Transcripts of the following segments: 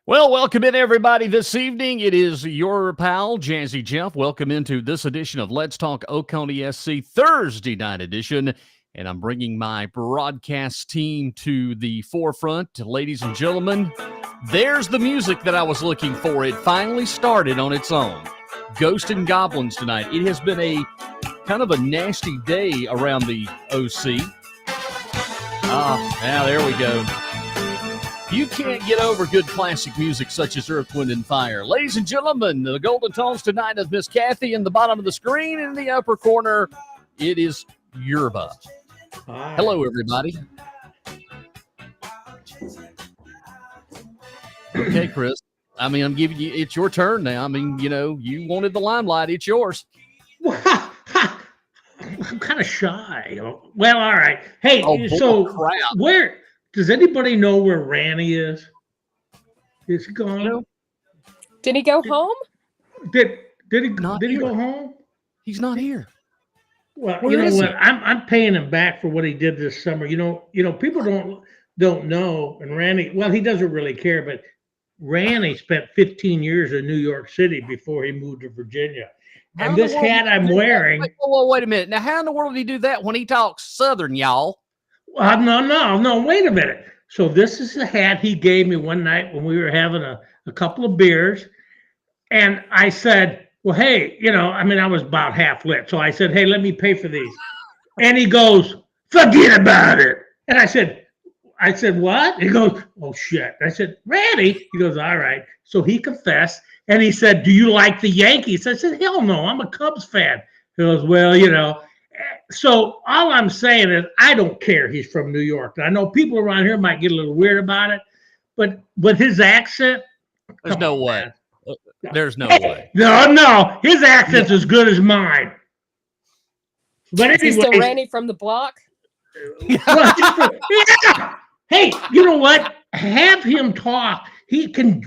Well, welcome in everybody this evening. It is your pal, Jazzy Jeff. Welcome into this edition of Let's Talk Oconee SC Thursday night edition. And I'm bringing my broadcast team to the forefront. Ladies and gentlemen, there's the music that I was looking for. It finally started on its own. Ghost and Goblins tonight. It has been a kind of a nasty day around the OC. Now there we go. You can't get over good classic music such as Earth, Wind, and Fire. Ladies and gentlemen, the Golden Tones tonight is Miss Cathy in the bottom of the screen. In the upper corner, it is Yerba. Hi. Hello, everybody. Okay, Chris. I mean, I'm giving you, it's your turn now. I mean, you know, you wanted the limelight. It's yours. I'm kind of shy. Well, all right. Hey, Crap. Where does anybody know where Rannie is? Is he gone? No. Did he go home? Did he Here. go home? He's not here. Well, Where you know is what? he? I'm paying him back for what he did this summer. You know, people don't know, and Rannie. Well, he doesn't really care, but Rannie spent 15 years in New York City before he moved to Virginia. How And in the this world hat did he I'm do that? wearing. Wait a minute. Now, how in the world did he do that when he talks Southern, y'all? No, wait a minute. So this is the hat he gave me one night when we were having a couple of beers. And I said, well, hey, I was about half lit. So I said, hey, let me pay for these. And he goes, forget about it. And I said, what? He goes, oh, shit. I said, Randy. He goes, all right. So he confessed. And he said, do you like the Yankees? I said, hell no, I'm a Cubs fan. He goes, well, So all I'm saying is I don't care he's from New York. I know people around here might get a little weird about it, but with his accent, There's no way. man. There's no way. No, his accent's as good as mine. But Is he still anyway, Randy from the block? yeah. Hey, you know what? Have him talk. He can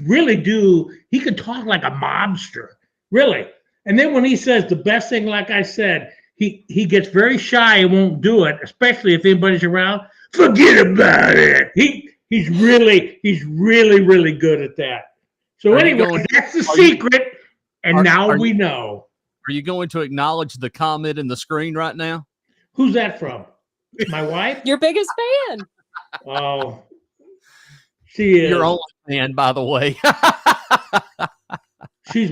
talk like a mobster, really. And then when he says the best thing, like I said, he gets very shy and won't do it, especially if anybody's around. Forget about it. He's really good at that. So anyway, that's the secret. And now we know. Are you going to acknowledge the comment in the screen right now? Who's that from? My wife? Your biggest fan. Oh, she is. Your only fan, by the way. She's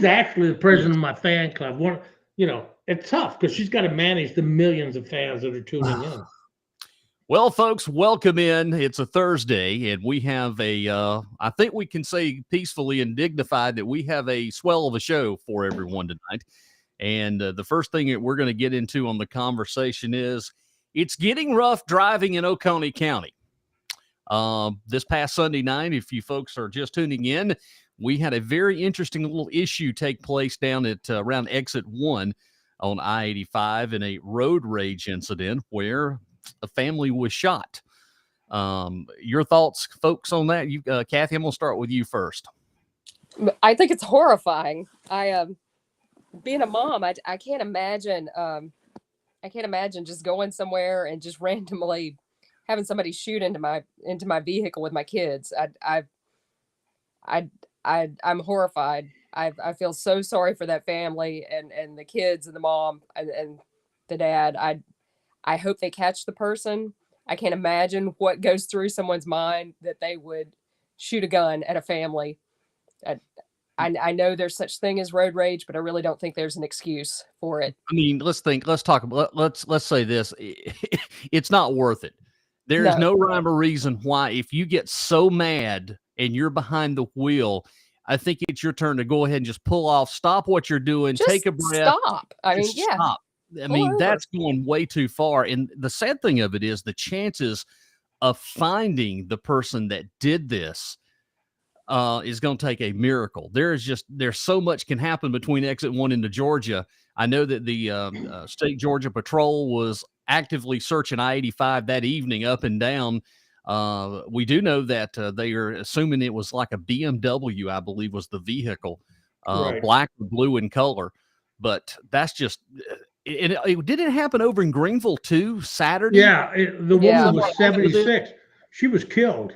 actually the president of my fan club. It's tough because she's got to manage the millions of fans that are tuning in. Well, folks, welcome in. It's a Thursday, and we have I think we can say peacefully and dignified that we have a swell of a show for everyone tonight. And the first thing that we're going to get into on the conversation is it's getting rough driving in Oconee County. This past Sunday night, if you folks are just tuning in, we had a very interesting little issue take place down at around exit 1 on I-85 in a road rage incident where a family was shot. Your thoughts, folks, on that? Cathy, I'm going to start with you first. I think it's horrifying. Being a mom, I can't imagine. I can't imagine just going somewhere and just randomly having somebody shoot into my vehicle with my kids. I'm horrified. I feel so sorry for that family and the kids and the mom and the dad. I hope they catch the person. I can't imagine what goes through someone's mind that they would shoot a gun at a family. I know there's such thing as road rage, but I really don't think there's an excuse for it. I mean, let's say this. It's not worth it. There's no rhyme or reason why if you get so mad and you're behind the wheel, I think it's your turn to go ahead and just pull off, stop what you're doing, Just take a breath. Stop. I mean, yeah. Stop. I mean, that's going way too far. And the sad thing of it is the chances of finding the person that did this is going to take a miracle. There's so much can happen between exit 1 into Georgia. I know that the state Georgia patrol was actively searching I-85 that evening up and down. We do know that they are assuming it was like a BMW, I believe was the vehicle, Right. black or blue in color. But that's just it didn't happen over in Greenville too Saturday. Yeah, the woman was 76. She was killed.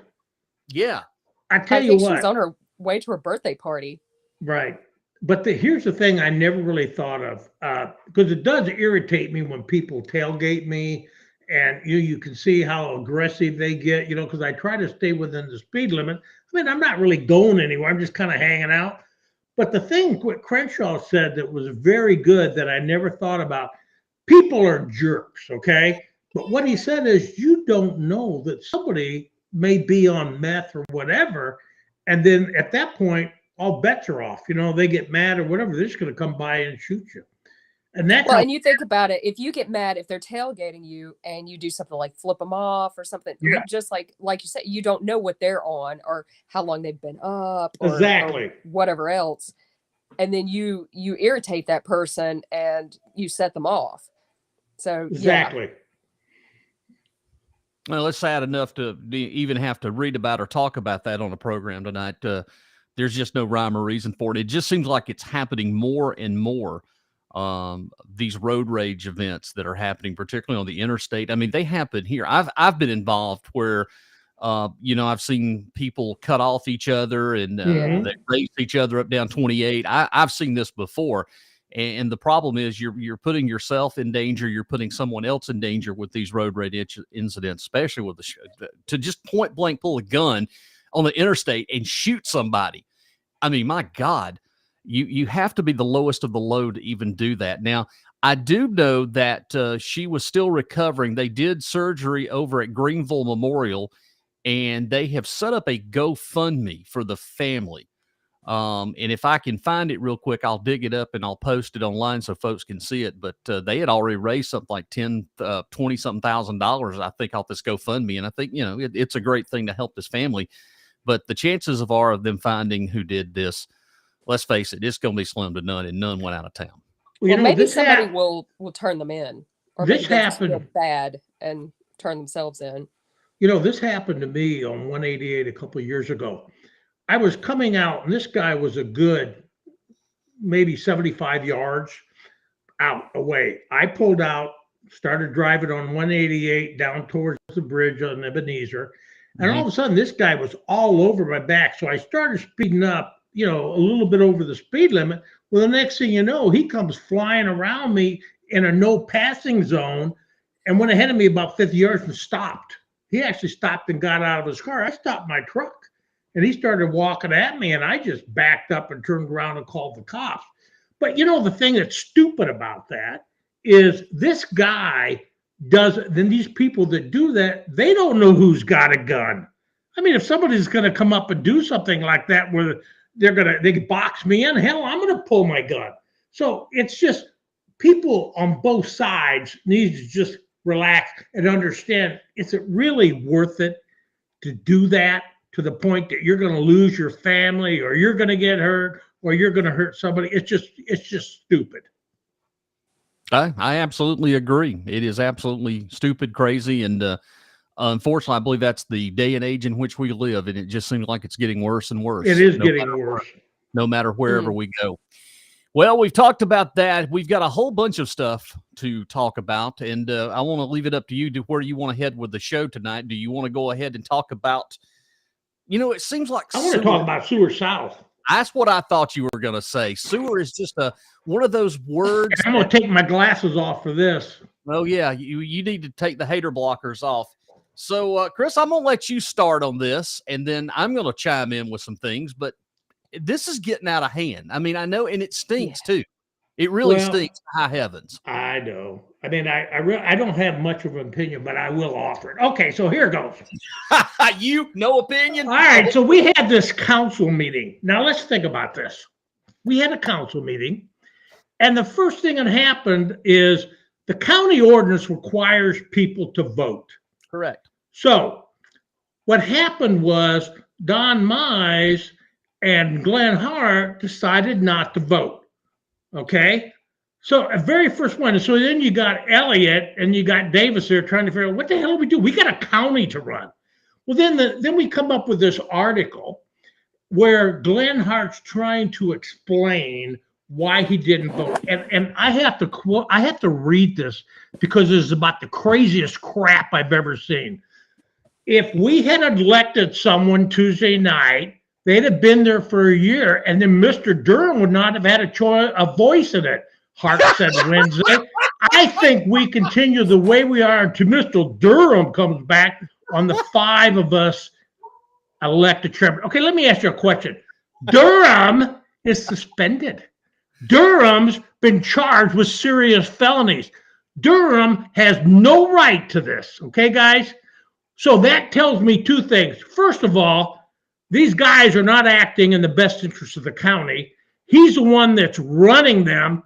Yeah. I tell I you think she what, was on her way to her birthday party. right. But here's the thing I never really thought of, because it does irritate me when people tailgate me, and you can see how aggressive they get, because I try to stay within the speed limit. I mean, I'm not really going anywhere. I'm just kind of hanging out. But the thing what Crenshaw said that was very good that I never thought about, people are jerks, okay? But what he said is you don't know that somebody may be on meth or whatever, and then at that point, all bets are off. They get mad or whatever, they're just going to come by and shoot you. And that's Well, how. and you think about it, if you get mad, if they're tailgating you and you do something like flip them off or something, Yeah. just like you said, you don't know what they're on or how long they've been up or Exactly. whatever else. And then you irritate that person and you set them off. So Exactly. Well, it's sad enough to even have to read about or talk about that on a program tonight. There's just no rhyme or reason for it. It just seems like it's happening more and more. These road rage events that are happening, particularly on the interstate. I mean, they happen here. I've been involved where, I've seen people cut off each other and they race each other up down 28. I've seen this before. And the problem is you're putting yourself in danger. You're putting someone else in danger with these road rage incidents, especially with to just point blank pull a gun on the interstate and shoot somebody. I mean, my God, you have to be the lowest of the low to even do that. Now, I do know that she was still recovering. They did surgery over at Greenville Memorial, and they have set up a GoFundMe for the family. And if I can find it real quick, I'll dig it up and I'll post it online so folks can see it. But they had already raised something like $20 something thousand, I think, off this GoFundMe. And I think, it's a great thing to help this family. But the chances of them finding who did this, let's face it, it's going to be slim to none, and none went out of town. Well, maybe somebody will turn them in, or this maybe they just happened feel bad and turn themselves in. This happened to me on 188 a couple of years ago. I was coming out, and this guy was a good maybe 75 yards out away. I pulled out, started driving on 188 down towards the bridge on Ebenezer, and all of a sudden, this guy was all over my back. So I started speeding up, a little bit over the speed limit. Well, the next thing you know, he comes flying around me in a no passing zone and went ahead of me about 50 yards and stopped. He actually stopped and got out of his car. I stopped my truck. And he started walking at me, and I just backed up and turned around and called the cops. But the thing that's stupid about that is this guy then these people that do that, they don't know who's got a gun. I mean, if somebody's going to come up and do something like that where they can box me in, hell, I'm going to pull my gun. So it's just people on both sides need to just relax and understand, is it really worth it to do that? To the point that you're going to lose your family, or you're going to get hurt, or you're going to hurt somebody. It's just stupid. I absolutely agree. It is absolutely stupid, crazy, and unfortunately, I believe that's the day and age in which we live, and it just seems like it's getting worse and worse. It is getting worse. No matter wherever we go. Well, we've talked about that. We've got a whole bunch of stuff to talk about, and I want to leave it up to you to where you want to head with the show tonight. Do you want to go ahead and talk about? It seems like I want to talk about Sewer South. That's what I thought you were going to say. Sewer is just one of those words. I'm going to take my glasses off for this. Oh, yeah. You need to take the hater blockers off. So, Chris, I'm going to let you start on this, and then I'm going to chime in with some things. But this is getting out of hand. I mean, I know, and it stinks, too. It really stinks. High heavens. I know. I mean, I don't have much of an opinion, but I will offer it. Okay, so here goes. No opinion? All right, so we had this council meeting. Now, let's think about this. We had a council meeting, and the first thing that happened is the county ordinance requires people to vote. Correct. So what happened was Don Mize and Glenn Hart decided not to vote. Okay, so a very first one. So then you got Elliott and you got Davis there trying to figure out what the hell do we do? We got a county to run. Well, then we come up with this article where Glenn Hart's trying to explain why he didn't vote, and I have to read this because it's about the craziest crap I've ever seen. if we had elected someone Tuesday night, they'd have been there for a year, and then Mr. Durham would not have had a voice in it. Hart said Wednesday. I think we continue the way we are until Mr. Durham comes back on the 5 of us elected chairman. Okay, let me ask you a question. Durham is suspended. Durham's been charged with serious felonies. Durham has no right to this. Okay, guys? So that tells me 2 things. First of all, these guys are not acting in the best interest of the county. He's the one that's running them.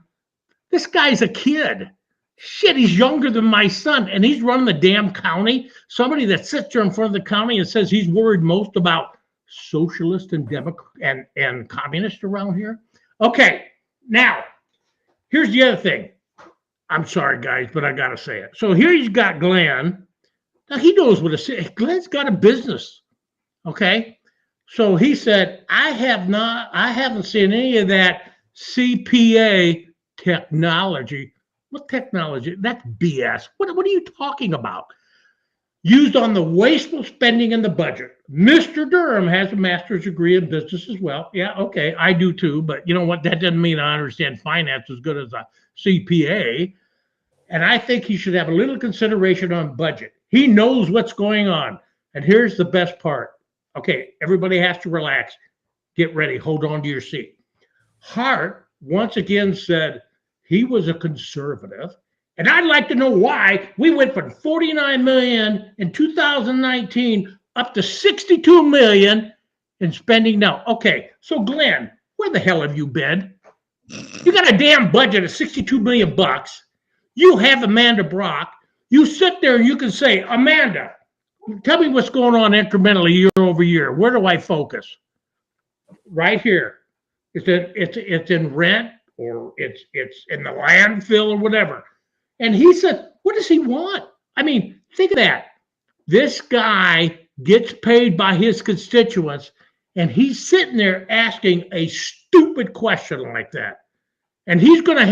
This guy's a kid. Shit, he's younger than my son, and he's running the damn county. Somebody that sits there in front of the county and says he's worried most about socialists and Democrats and communists around here. Okay, now, here's the other thing. I'm sorry, guys, but I got to say it. So here he's got Glenn. Now, he knows what it is. Glenn's got a business, okay? So he said, I haven't seen any of that CPA technology. What technology? That's BS. What are you talking about? Used on the wasteful spending in the budget. Mr. Durham has a master's degree in business as well. Yeah, okay, I do too, but you know what? That doesn't mean I understand finance as good as a CPA. And I think he should have a little consideration on budget. He knows what's going on. And here's the best part. Okay, everybody has to relax. Get ready. Hold on to your seat. Hart once again said he was a conservative. And I'd like to know why we went from 49 million in 2019 up to 62 million in spending now. Okay, so Glenn, where the hell have you been? You got a damn budget of 62 million bucks. You have Amanda Brock. You sit there and you can say, Amanda, tell me what's going on incrementally year over year. Where do I focus? Right here. It's in rent, or it's in the landfill or whatever. And he said, what does he want? I mean, think of that. This guy gets paid by his constituents, and he's sitting there asking a stupid question like that. And he's going to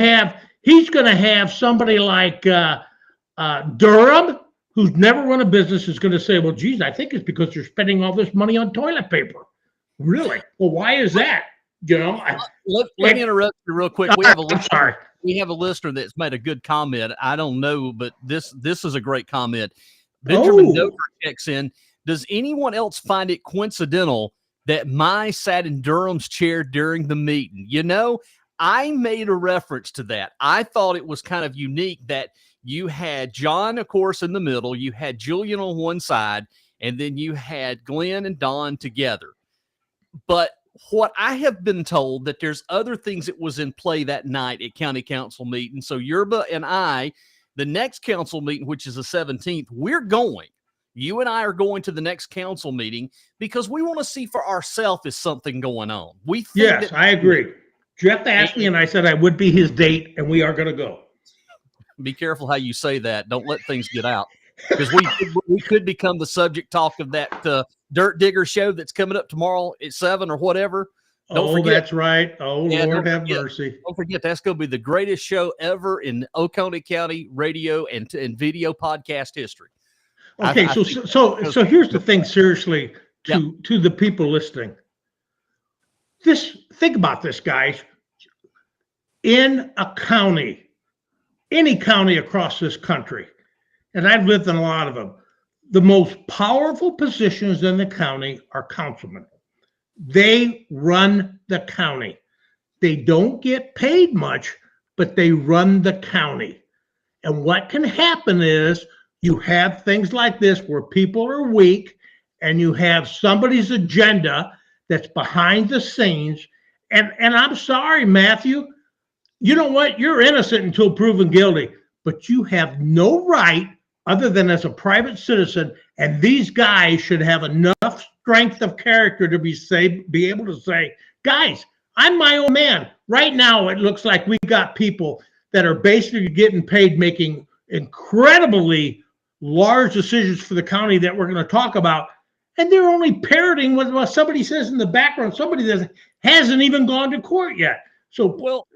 have somebody like Durham, who's never run a business, is going to say, well, geez, I think it's because they're spending all this money on toilet paper. Really? Well, why is that? You know, let me interrupt you real quick. We have a listener. Sorry. We have a listener that's made a good comment. I don't know, but this is a great comment. Benjamin Dover checks in. Does anyone else find it coincidental that Mai sat in Durham's chair during the meeting? You know, I made a reference to that. I thought it was kind of unique that you had John, of course, in the middle. You had Julian on one side, and then you had Glenn and Don together. But what I have been told that there's other things that was in play that night at county council meeting. So Yerba and I, the next council meeting, which is the 17th, we're going. You and I are going to the next council meeting because we want to see for ourselves if something going on. We think yes, I agree. Jeff asked me, and I said I would be his date, and we are going to go. Be careful how you say that. Don't let things get out, because we could become the subject talk of that Dirt Digger show that's coming up tomorrow at 7 or whatever. Don't forget. That's right. Oh, yeah, Lord have mercy. Don't forget, that's going to be the greatest show ever in Oconee County radio and video podcast history. Okay, so here's the thing, seriously, to the people listening. Think about this, guys. In a county, any county across this country, and I've lived in a lot of them, the most powerful positions in the county are councilmen. They run the county. They don't get paid much, but they run the county. And what can happen is you have things like this where people are weak, and you have somebody's agenda that's behind the scenes. And I'm sorry, Matthew, you know what? You're innocent until proven guilty, but you have no right other than as a private citizen. And these guys should have enough strength of character to be able to say, guys, I'm my own man. Right now, it looks like we got people that are basically getting paid, making incredibly large decisions for the county that we're going to talk about. And they're only parroting what somebody says in the background, somebody that hasn't even gone to court yet. So, well,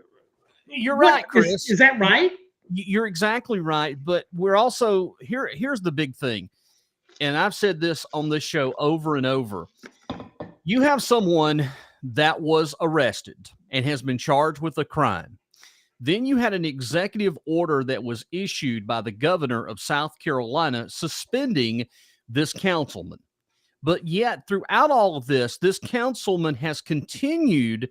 you're right, Chris. Is that right? You're exactly right. But we're also here's the big thing. and I've said this on this show over and over, you have someone that was arrested and has been charged with a crime. Then you had an executive order that was issued by the governor of South Carolina suspending this councilman. But yet, throughout all of this councilman has continued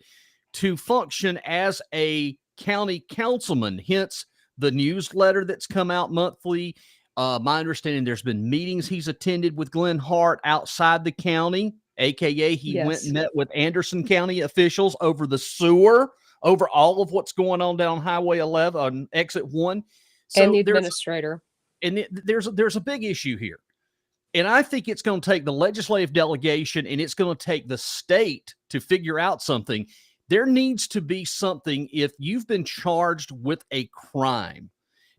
to function as a county councilman, hence the newsletter that's come out monthly. My understanding, there's been meetings he's attended with Glenn Hart outside the county, aka he went and met with Anderson County officials over the sewer, over all of what's going on down Highway 11 on exit 1. So and the administrator. And there's a big issue here. And I think it's going to take the legislative delegation and it's going to take the state to figure out something. There needs to be something if you've been charged with a crime.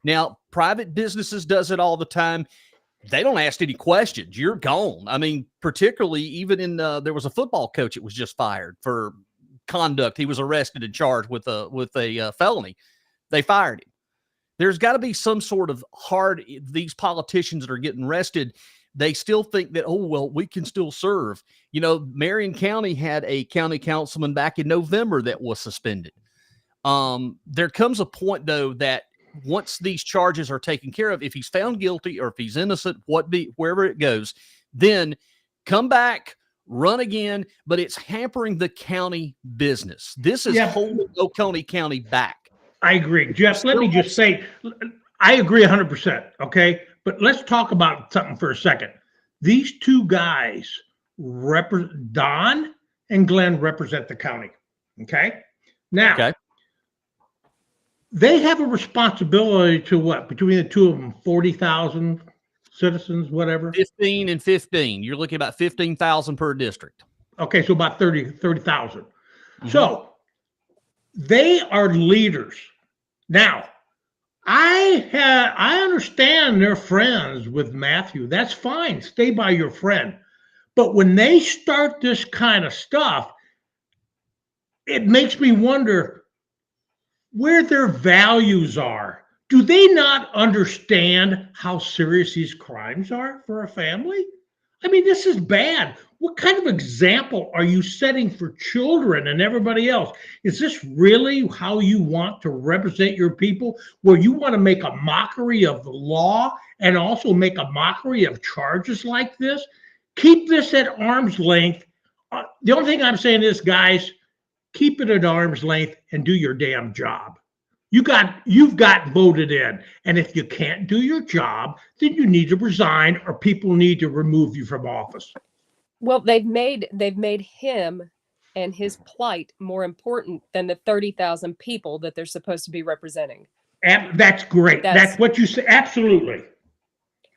Now, private businesses does it all the time. They don't ask any questions. You're gone. I mean, particularly even in there was a football coach that was just fired for conduct. He was arrested and charged with a felony. They fired him. There's got to be some sort of these politicians that are getting arrested, they still think that, oh, well, we can still serve. You know, Marion County had a county councilman back in November that was suspended. There comes a point, though, that once these charges are taken care of, if he's found guilty or if he's innocent, wherever it goes, then come back, run again, but it's hampering the county business. This is holding Oconee County back. I agree. Jeff, let me just say, I agree 100%, okay? But let's talk about something for a second. These two guys, Don and Glenn, represent the county, okay? Now, they have a responsibility to what? Between the two of them, 40,000 citizens, whatever? 15 and 15. You're looking at about 15,000 per district. Okay, so about 30,000. Mm-hmm. So they are leaders. Now, I understand they're friends with Matthew. That's fine. Stay by your friend. But when they start this kind of stuff, it makes me wonder where their values are. Do they not understand how serious these crimes are for a family? I mean, this is bad. What kind of example are you setting for children and everybody else? Is this really how you want to represent your people, where you want to make a mockery of the law and also make a mockery of charges like this? Keep this at arm's length. The only thing I'm saying is, guys, keep it at arm's length and do your damn job. You've got voted in. And if you can't do your job, then you need to resign or people need to remove you from office. Well, they've made him and his plight more important than the 30,000 people that they're supposed to be representing. That's great. That's what you say. Absolutely.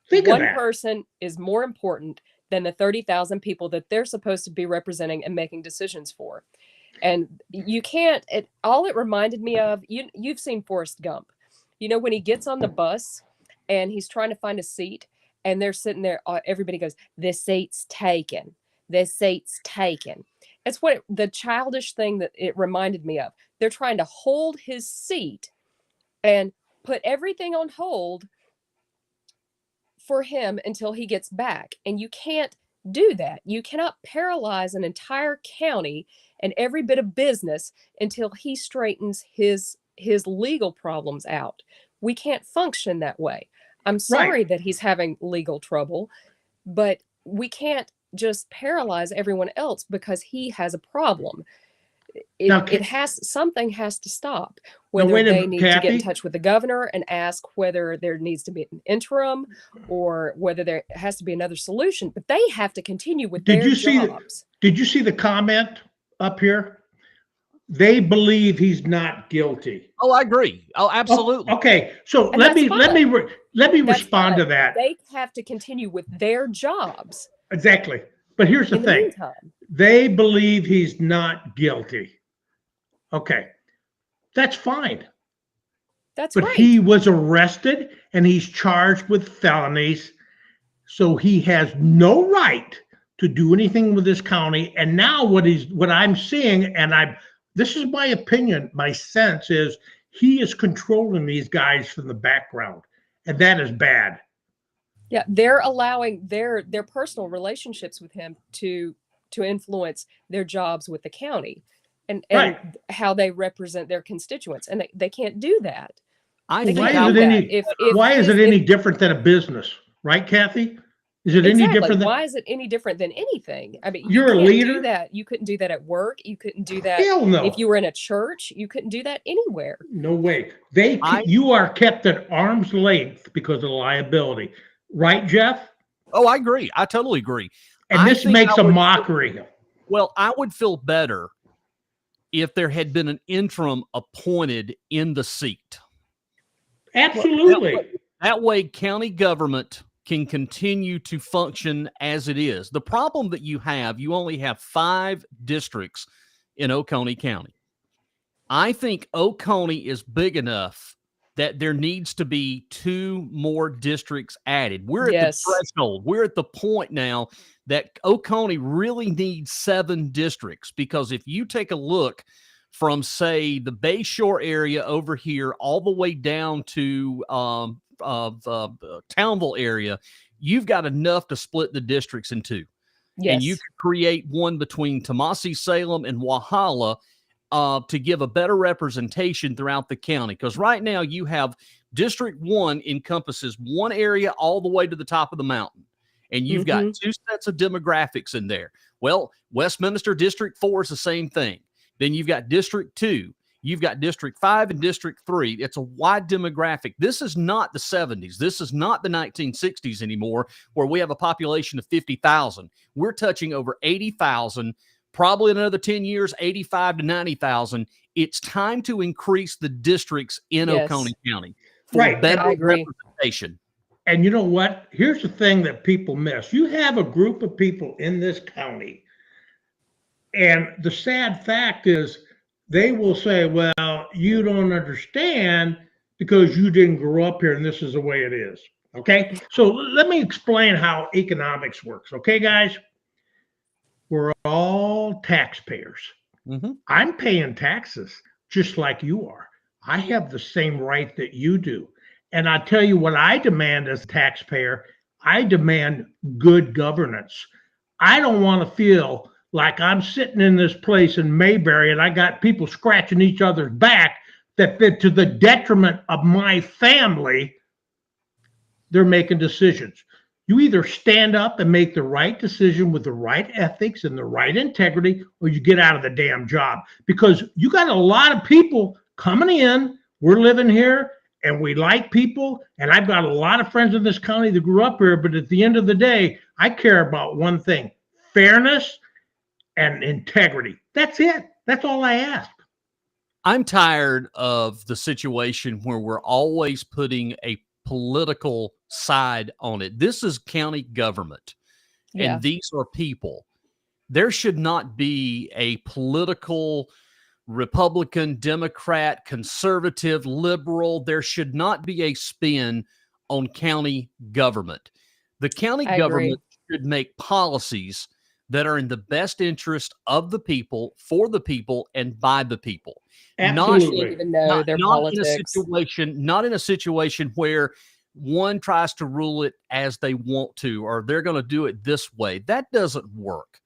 Think of that. One person is more important than the 30,000 people that they're supposed to be representing and making decisions for. And you can't, all it reminded me of, you've seen Forrest Gump. You know, when he gets on the bus and he's trying to find a seat and they're sitting there, everybody goes, "This seat's taken. This seat's taken." It's the childish thing that it reminded me of. They're trying to hold his seat and put everything on hold for him until he gets back. And you can't do that. You cannot paralyze an entire county and every bit of business until he straightens his legal problems out. We can't function that way. I'm sorry that he's having legal trouble, but we can't just paralyze everyone else because he has a problem. Something has to stop. Whether they need to get in touch with the governor and ask whether there needs to be an interim or whether there has to be another solution, but they have to continue with their jobs. Did you see the comment up here? They believe he's not guilty. Oh, I agree. Oh, absolutely. Okay, so let me respond to that. They have to continue with their jobs. Exactly. But here's the thing. They believe he's not guilty. Okay. That's fine. But he was arrested and he's charged with felonies. So he has no right to do anything with this county. And now what I'm seeing, and this is my opinion, my sense is he is controlling these guys from the background. And that is bad. Yeah, they're allowing their personal relationships with him to influence their jobs with the county and Right. how they represent their constituents. And they can't do that. I They Why think can't I is do it would that. any If why is his it if any different than a business? Right, Kathy? Is it any exactly, different than why is it any different than anything? I mean, you you're a can't do leader? that. You couldn't do that at work. You couldn't do that Hell if no. you were in a church. You couldn't do that anywhere. No way. I You are kept at arm's length because of liability. Right, Jeff? oh, I agree. I totally agree. And I this think makes I a would mockery. well, I would feel better if there had been an interim appointed in the seat. Absolutely. That way, county government can continue to function as it is. The problem that you only have 5 districts in Oconee County. I think Oconee is big enough that there needs to be 2 more districts added. We're at the Yes. threshold. We're at the point now that Oconee really needs 7 districts, because if you take a look from, say, the Bayshore area over here all the way down to Townville area, you've got enough to split the districts in 2. And you Yes. could create one between Tomasi, Salem, and Walhalla to give a better representation throughout the county. Because right now you have District 1 encompasses one area all the way to the top of the mountain. And you've got 2 sets of demographics in there. Well, Westminster District 4 is the same thing. Then you've got District 2. You've got District 5 and District 3. It's a wide demographic. This is not the 70s. This is not the 1960s anymore, where we have a population of 50,000. We're touching over 80,000. Probably in another 10 years, 85 to 90,000. It's time to increase the districts in Yes. Oconee County for Right. better I agree. representation. And you know what? Here's the thing that people miss. You have a group of people in this county, and the sad fact is they will say, well, you don't understand because you didn't grow up here and this is the way it is. Okay. So let me explain how economics works. Okay, guys? We're all taxpayers. I'm paying taxes just like you are. I have the same right that you do. And I tell you what I demand as a taxpayer, I demand good governance. I don't want to feel like I'm sitting in this place in Mayberry and I got people scratching each other's back that to the detriment of my family, they're making decisions. You either stand up and make the right decision with the right ethics and the right integrity, or you get out of the damn job. Because you got a lot of people coming in. We're living here and we like people. And I've got a lot of friends in this county that grew up here. But at the end of the day, I care about one thing: fairness and integrity. That's it. That's all I ask. I'm tired of the situation where we're always putting a political side on it. This is county government, Yeah. and these are people. There should not be a political Republican, Democrat, conservative, liberal. There should not be a spin on county government. The county I agree. government should make policies that are in the best interest of the people, for the people, and by the people. I Absolutely. can't even know their Not in a politics. situation where one tries to rule it as they want to, or they're going to do it this way. That doesn't work.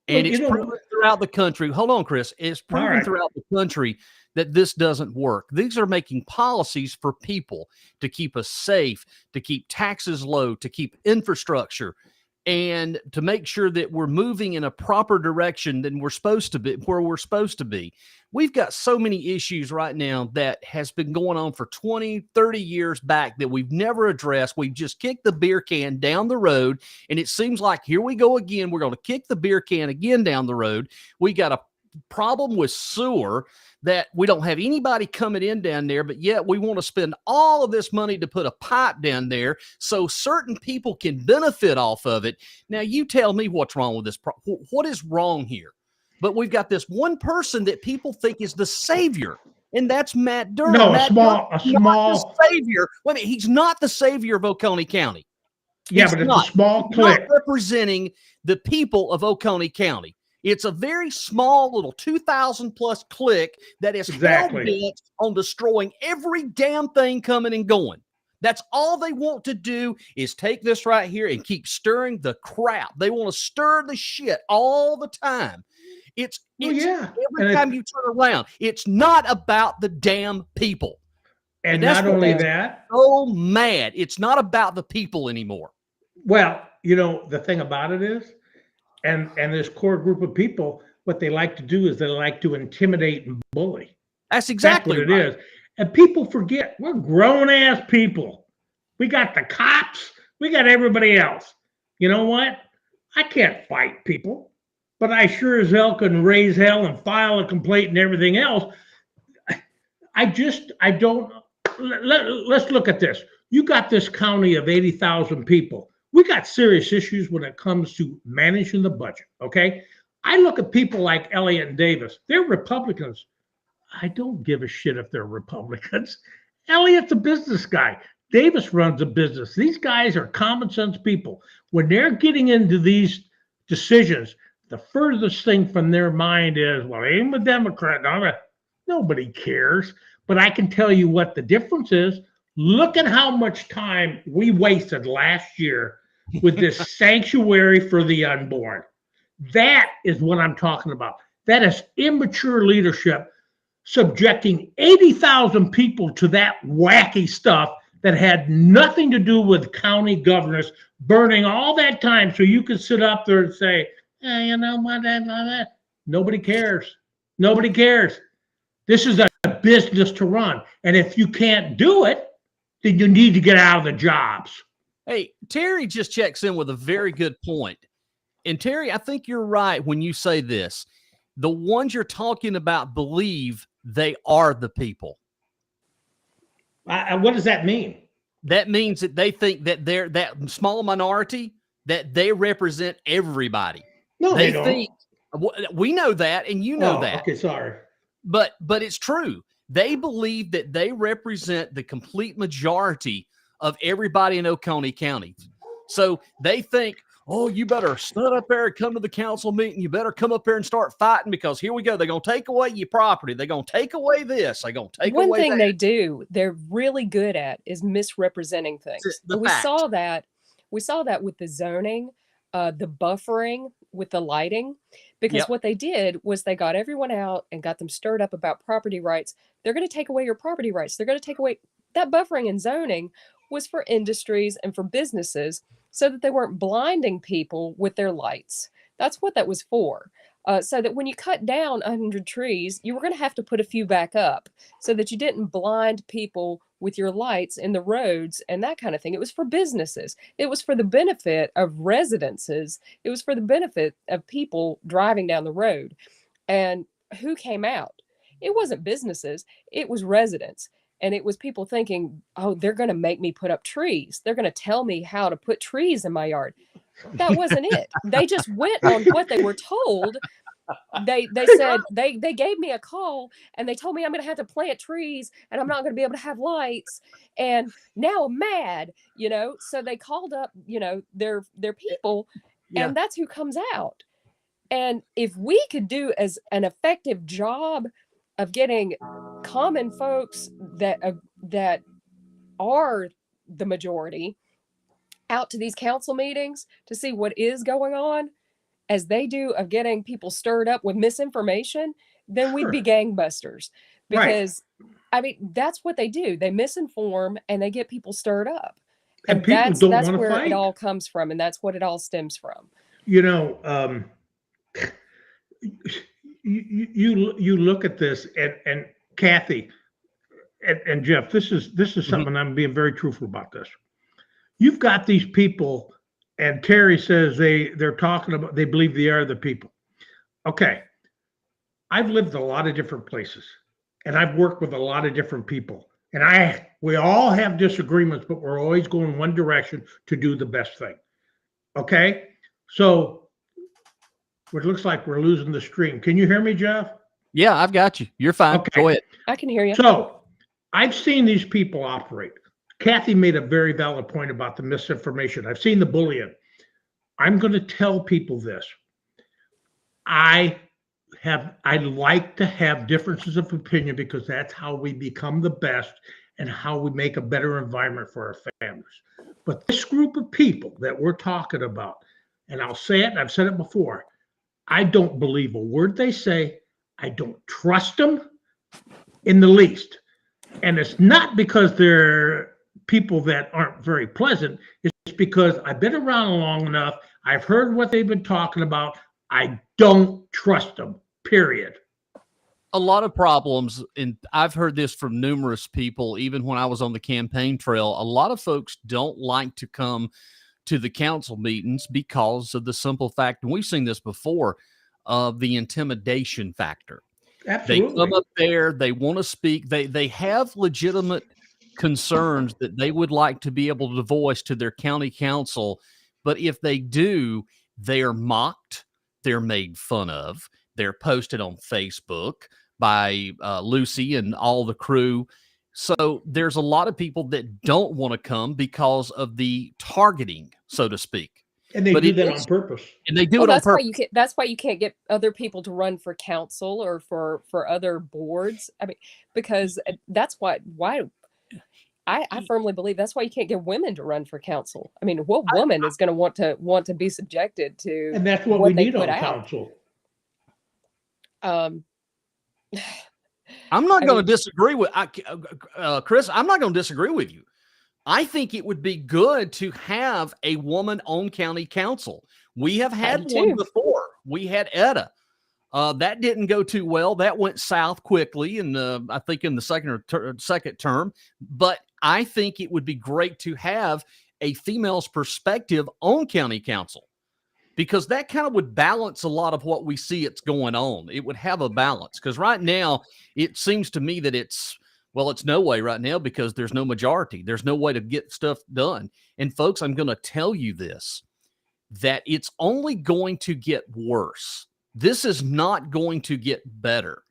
And Well, it's you know, proven throughout the country. Hold on, Chris. It's all proven right. throughout the country that this doesn't work. These are making policies for people to keep us safe, to keep taxes low, to keep infrastructure, and to make sure that we're moving in a proper direction than we're supposed to be, where we're supposed to be. We've got so many issues right now that has been going on for 20, 30 years back that we've never addressed. We've just kicked the beer can down the road, and it seems like here we go again. We're going to kick the beer can again down the road. We got a problem with sewer that we don't have anybody coming in down there, but yet we want to spend all of this money to put a pipe down there so certain people can benefit off of it. Now, you tell me what's wrong with this. What is wrong here? But we've got this one person that people think is the savior, and that's Matt Durham. No, Matt a small, Durham's the savior. Wait a minute, he's not the savior of Oconee County. yeah, He's but it's not. a small He's not clique. representing the people of Oconee County. It's a very small little 2,000 plus clique that is Exactly. hell bent on destroying every damn thing coming and going. That's all they want to do is take this right here and keep stirring the crap. They want to stir the shit all the time. It's every time you turn around, it's not about the damn people. And not only that, so mad. It's not about the people anymore. Well, you know, the thing about it is, and this core group of people, what they like to do is they like to intimidate and bully. That's exactly what it is. And people forget we're grown-ass people. We got the cops. We got everybody else. You know what? I can't fight people, but I sure as hell can raise hell and file a complaint and everything else. I don't. Let's look at this. You got this county of 80,000 people. We got serious issues when it comes to managing the budget, okay? I look at people like Elliott and Davis. They're Republicans. I don't give a shit if they're Republicans. Elliott's a business guy. Davis runs a business. These guys are common sense people. When they're getting into these decisions, the furthest thing from their mind is, well, I'm a Democrat. Nobody cares. But I can tell you what the difference is. Look at how much time we wasted last year with this sanctuary for the unborn. That is what I'm talking about. That is immature leadership, subjecting 80,000 people to that wacky stuff that had nothing to do with county governors, burning all that time so you could sit up there and say, hey, you know what, nobody cares. Nobody cares. This is a business to run. And if you can't do it, then you need to get out of the jobs. Hey, Terry just checks in with a very good point. And Terry, I think you're right when you say this. The ones you're talking about believe they are the people. What does that mean? That means that they think that they're that small minority, that they represent everybody. No, they don't. Think, we know that, and you know that. Okay, sorry. But it's true. They believe that they represent the complete majority of everybody in Oconee County. So they think, oh, you better stand up there and come to the council meeting. You better come up there and start fighting because here we go. They're going to take away your property. They're going to take away this. They're going to take away that. One thing they do, they're really good at is misrepresenting things. We saw that with the zoning, the buffering with the lighting, because what they did was they got everyone out and got them stirred up about property rights. They're going to take away your property rights. They're going to take away that buffering and zoning was for industries and for businesses so that they weren't blinding people with their lights. That's what that was for. So that when you cut down 100 trees, you were going to have to put a few back up so that you didn't blind people with your lights in the roads and that kind of thing. It was for businesses. It was for the benefit of residences. It was for the benefit of people driving down the road. And who came out? It wasn't businesses. It was residents. And it was people thinking, oh, they're going to make me put up trees. They're going to tell me how to put trees in my yard. That wasn't it. They just went on what they were told. They said, they gave me a call and they told me I'm going to have to plant trees and I'm not going to be able to have lights. And now I'm mad, you know? So they called up, you know, their people and that's who comes out. And if we could do as an effective job of getting common folks that are the majority out to these council meetings to see what is going on, as they do of getting people stirred up with misinformation, then we'd be gangbusters. Because, I mean, that's what they do. They misinform and they get people stirred up. And people don't want to fight. That's where it all comes from, and that's what it all stems from. You know, you look at this, and Cathy and Jeff, this is something I'm being very truthful about this. You've got these people, and Terry says they're talking about, they believe they are the people. Okay. I've lived a lot of different places and I've worked with a lot of different people, and we all have disagreements, but we're always going one direction to do the best thing. Okay. So it looks like we're losing the stream. Can you hear me, Jeff? Yeah, I've got you. You're fine. Okay. Go ahead. I can hear you. So I've seen these people operate. Cathy made a very valid point about the misinformation. I've seen the bullying. I'm going to tell people this. I like to have differences of opinion because that's how we become the best and how we make a better environment for our families. But this group of people that we're talking about, and I'll say it, and I've said it before, I don't believe a word they say. I don't trust them in the least. And it's not because they're people that aren't very pleasant. It's because I've been around long enough. I've heard what they've been talking about. I don't trust them, period. A lot of problems, and I've heard this from numerous people, even when I was on the campaign trail. A lot of folks don't like to come to the council meetings because of the simple fact, and we've seen this before, of the intimidation factor. Absolutely. They come up there, they want to speak, they have legitimate concerns that they would like to be able to voice to their county council, but if they do, they are mocked, they're made fun of, they're posted on Facebook by Lucy and all the crew. So there's a lot of people that don't want to come because of the targeting, so to speak. And they do that on purpose. And they do it on purpose. That's why you can't get other people to run for council or for other boards. I mean, because that's why I firmly believe that's why you can't get women to run for council. I mean, what woman is going to want to be subjected to? And that's what we need on council. I'm not going to disagree with Chris. I'm not going to disagree with you. I think it would be good to have a woman on county council. We have had one before. We had Etta. That didn't go too well. That went south quickly, and I think in the second term. But I think it would be great to have a female's perspective on county council, because that kind of would balance a lot of what we see it's going on. It would have a balance, because right now it seems to me that it's no way right now, because there's no majority. There's no way to get stuff done. And folks, I'm going to tell you this, that it's only going to get worse. This is not going to get better.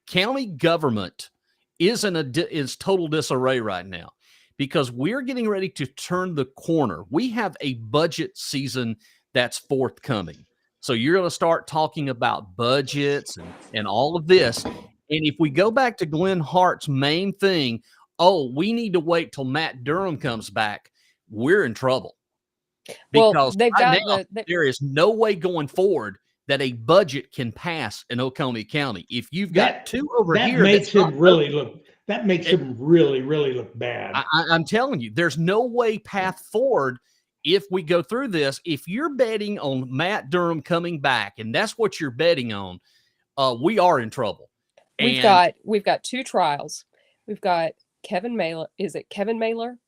County government is total disarray right now, because we're getting ready to turn the corner. We have a budget season that's forthcoming. So you're going to start talking about budgets and all of this. And if we go back to Glenn Hart's main thing, we need to wait till Matt Durham comes back, we're in trouble. Because there is no way going forward that a budget can pass in Oconee County. If you've got two over here, that makes him really look bad. I'm telling you, there's no way path forward if we go through this. If you're betting on Matt Durham coming back, and that's what you're betting on, we are in trouble. We've got two trials. We've got Kevin Mailer. Is it Kevin Mailer?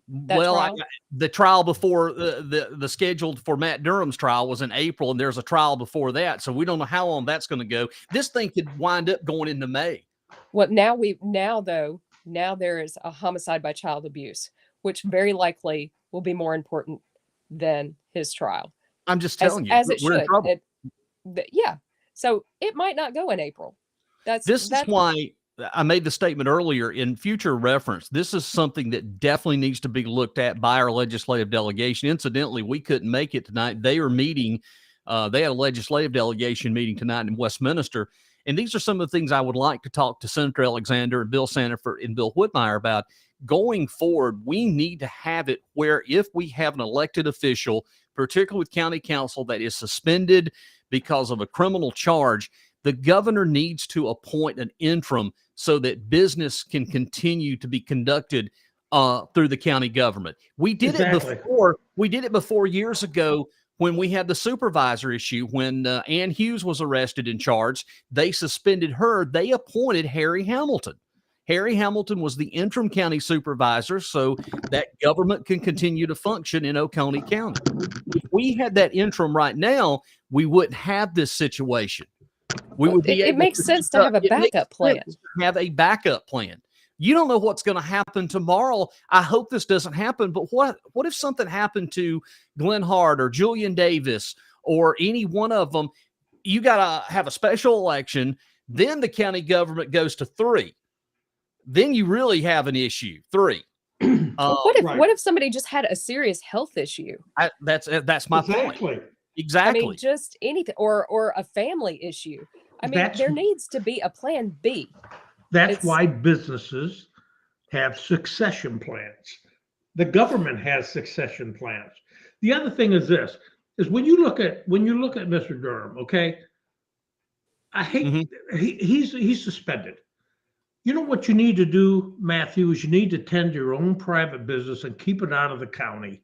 The trial before the scheduled for Matt Durham's trial was in April, and there's a trial before that. So we don't know how long that's going to go. This thing could wind up going into May. Well, now there is a homicide by child abuse, which very likely will be more important than his trial. I'm just telling you, as it we're should. in trouble. Yeah. So it might not go in April. This is why I made the statement earlier in future reference. This is something that definitely needs to be looked at by our legislative delegation. Incidentally, we couldn't make it tonight. They are meeting. They had a legislative delegation meeting tonight in Westminster. And these are some of the things I would like to talk to Senator Alexander and Bill Sanford and Bill Whitmire about. Going forward, we need to have it where if we have an elected official, particularly with county council, that is suspended because of a criminal charge, the governor needs to appoint an interim so that business can continue to be conducted through the county government. We did it before. We did it before years ago when we had the supervisor issue. When Ann Hughes was arrested and charged, they suspended her. They appointed Harry Hamilton. Harry Hamilton was the interim county supervisor so that government can continue to function in Oconee County. If we had that interim right now, we wouldn't have this situation. It makes sense to have a backup plan. Have a backup plan. You don't know what's going to happen tomorrow. I hope this doesn't happen, but what if something happened to Glenn Hart or Julian Davis or any one of them? You got to have a special election. Then the county government goes to 3. Then you really have an issue. 3. What if somebody just had a serious health issue? That's my point. Exactly. I mean, just anything, or a family issue. I mean, there needs to be a plan B. That's why businesses have succession plans. The government has succession plans. The other thing is this: is when you look at Mr. Durham, okay, I hate he's suspended. You know what you need to do, Matthew, is you need to tend to your own private business and keep it out of the county.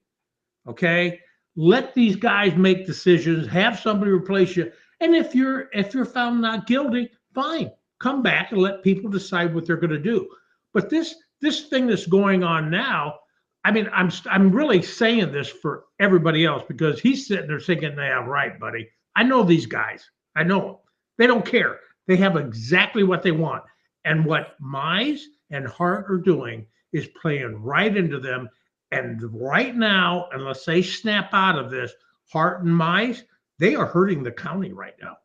Okay? Let these guys make decisions, have somebody replace you. And if you're found not guilty, fine. Come back and let people decide what they're going to do. But this thing that's going on now, I mean, I'm really saying this for everybody else because he's sitting there thinking, yeah, right, buddy. I know these guys. I know them. They don't care. They have exactly what they want. And what Mize and Hart are doing is playing right into them. And right now, unless they snap out of this, Hart and Mize, they are hurting the county right now.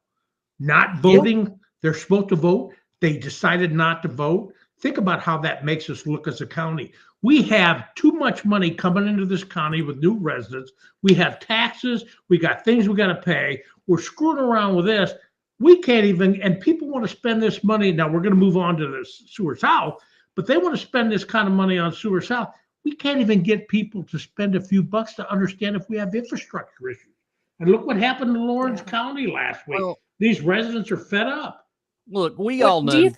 Not voting. Yep. They're supposed to vote. They decided not to vote. Think about how that makes us look as a county. We have too much money coming into this county with new residents. We have taxes. We got things we got to pay. We're screwing around with this. We can't even, and people want to spend this money. Now we're going to move on to the Sewer South, but they want to spend this kind of money on Sewer South. We can't even get people to spend a few bucks to understand if we have infrastructure issues. And look what happened in Lawrence County last week. Well, these residents are fed up. Look, we all know. Do you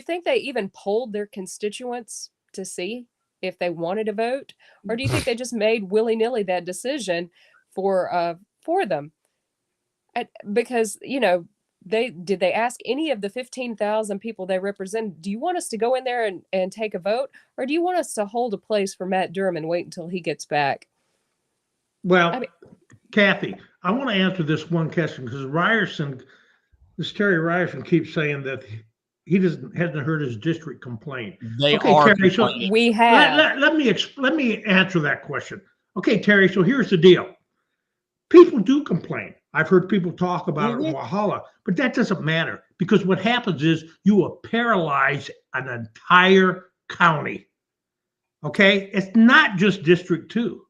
think they even polled their constituents to see if they wanted to vote, or do you think they just made willy-nilly that decision for them? Because, you know, did they ask any of the 15,000 people they represent, do you want us to go in there and take a vote, or do you want us to hold a place for Matt Durham and wait until he gets back? Well, Cathy, I want to answer this one question because Terry Ryerson keeps saying that he hasn't heard his district complain. Terry, so we have. Let me answer that question. Okay, Terry, so here's the deal. People do complain. I've heard people talk about it in Walhalla, but that doesn't matter because what happens is you will paralyze an entire county. Okay? It's not just District 2.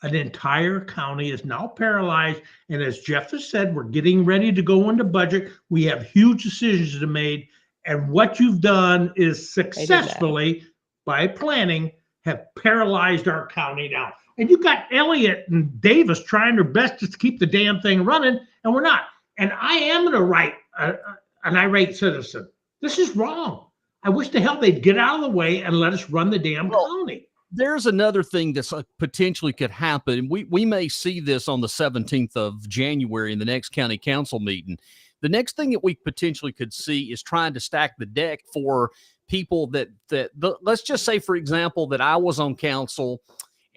An entire county is now paralyzed. And as Jeff has said, we're getting ready to go into budget. We have huge decisions to make. And what you've done is successfully, by planning, have paralyzed our county now. And you got Elliott and Davis trying their best just to keep the damn thing running, and we're not. And I am an irate citizen. This is wrong. I wish to hell they'd get out of the way and let us run the damn county. There's another thing that's potentially could happen. We may see this on the 17th of January in the next county council meeting. The next thing that we potentially could see is trying to stack the deck for people that let's just say, for example, that I was on council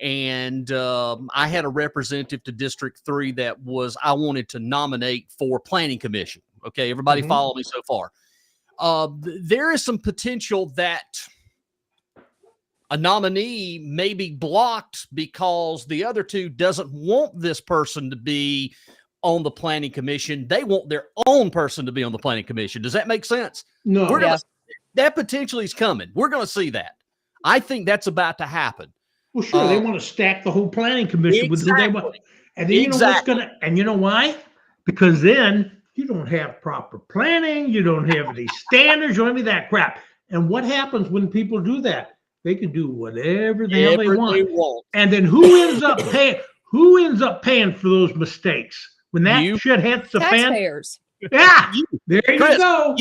and I had a representative to District 3 that I wanted to nominate for Planning Commission. Okay, everybody follow me so far. There is some potential that a nominee may be blocked because the other two doesn't want this person to be on the Planning Commission. They want their own person to be on the Planning Commission. Does that make sense? No. That potentially is coming. We're going to see that. I think that's about to happen. Well, sure, they want to stack the whole Planning Commission with who they want. And then you know what's going to, and you know why? Because then you don't have proper planning, you don't have any standards, or any of that crap. And what happens when people do that? They can do whatever the hell they want. And then who ends up paying? Who ends up paying for those mistakes when that shit hits the taxpayers? Yeah, there you go.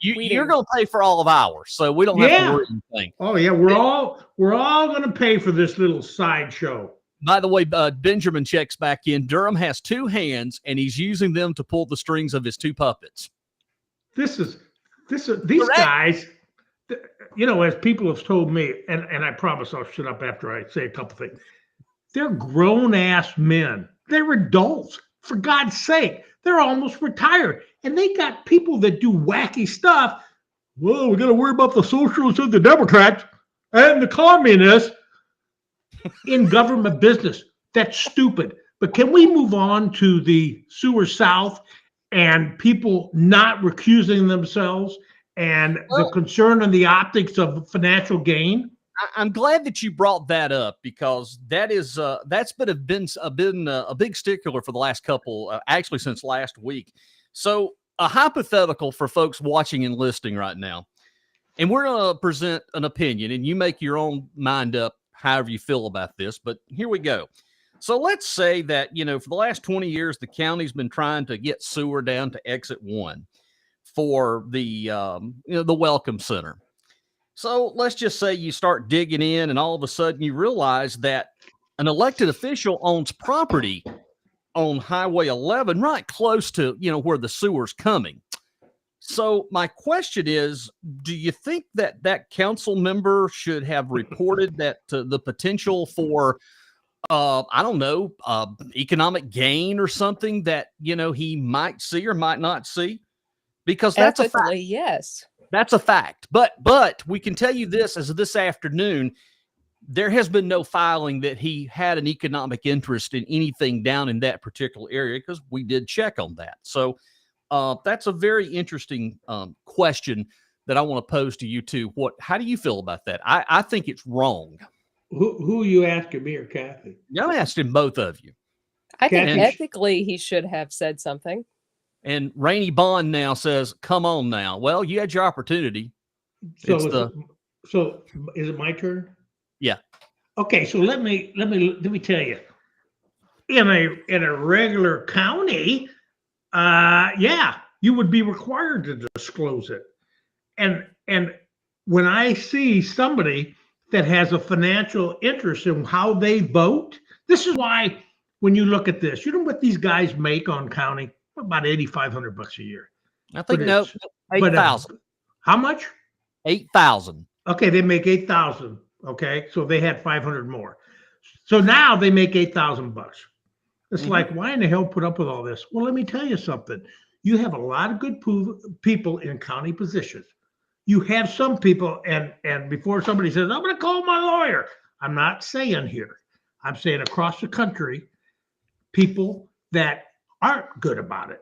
You're going to pay for all of ours, so we don't have to worry anything. Oh yeah, we're all going to pay for this little sideshow. By the way, Benjamin checks back in. Durham has two hands, and he's using them to pull the strings of his two puppets. These guys. You know, as people have told me, and I promise I'll shut up after I say a couple things. They're grown-ass men. They're adults. For God's sake, they're almost retired. And they got people that do wacky stuff. Well, we got to worry about the socialists and the Democrats and the communists in government business. That's stupid. But can we move on to the Sewer South and people not recusing themselves and the concern and the optics of financial gain? I'm glad that you brought that up because that's been a big stickler for the last couple, actually since last week. So a hypothetical for folks watching and listening right now. and we're going to present an opinion, and you make your own mind up however you feel about this. But here we go. So let's say that, for the last 20 years, the county's been trying to get sewer down to exit 1 for the, the Welcome Center. So let's just say you start digging in, and all of a sudden you realize that an elected official owns property on Highway 11, right close to, where the sewer's coming. So my question is, do you think that that council member should have reported that the potential for, I don't know, economic gain or something that, he might see or might not see? Because that's a fact. Yes. That's a fact. But we can tell you this, as of this afternoon, there has been no filing that he had an economic interest in anything down in that particular area, because we did check on that. So that's a very interesting question that I want to pose to you too. How do you feel about that? I think it's wrong. Who are you asking, me or Cathy? I'm asking both of you. I think Cathy, ethically he should have said something. And Rannie Bond now says, "Come on now." Well, you had your opportunity. So is it my turn? Yeah. Okay, so let me tell you. In a regular county, you would be required to disclose it. And when I see somebody that has a financial interest in how they vote, this is why when you look at this, you know what these guys make on county? About $8,500 a year. I think no, 8,000. How much? 8,000. Okay, they make 8,000. Okay, so they had 500 more. So now they make $8,000. It's like, why in the hell put up with all this? Well, let me tell you something. You have a lot of good people in county positions. You have some people, and before somebody says, I'm going to call my lawyer, I'm not saying here. I'm saying across the country, people that aren't good about it.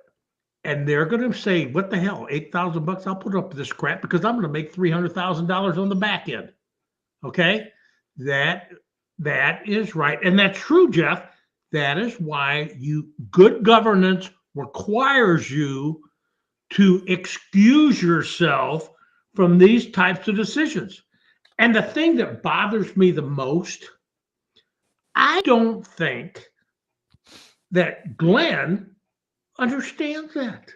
And they're going to say, what the hell, $8,000? I'll put up with this crap because I'm going to make $300,000 on the back end. Okay? That is right. And that's true, Jeff. That is why good governance requires you to excuse yourself from these types of decisions. And the thing that bothers me the most, I don't think that Glenn understands that.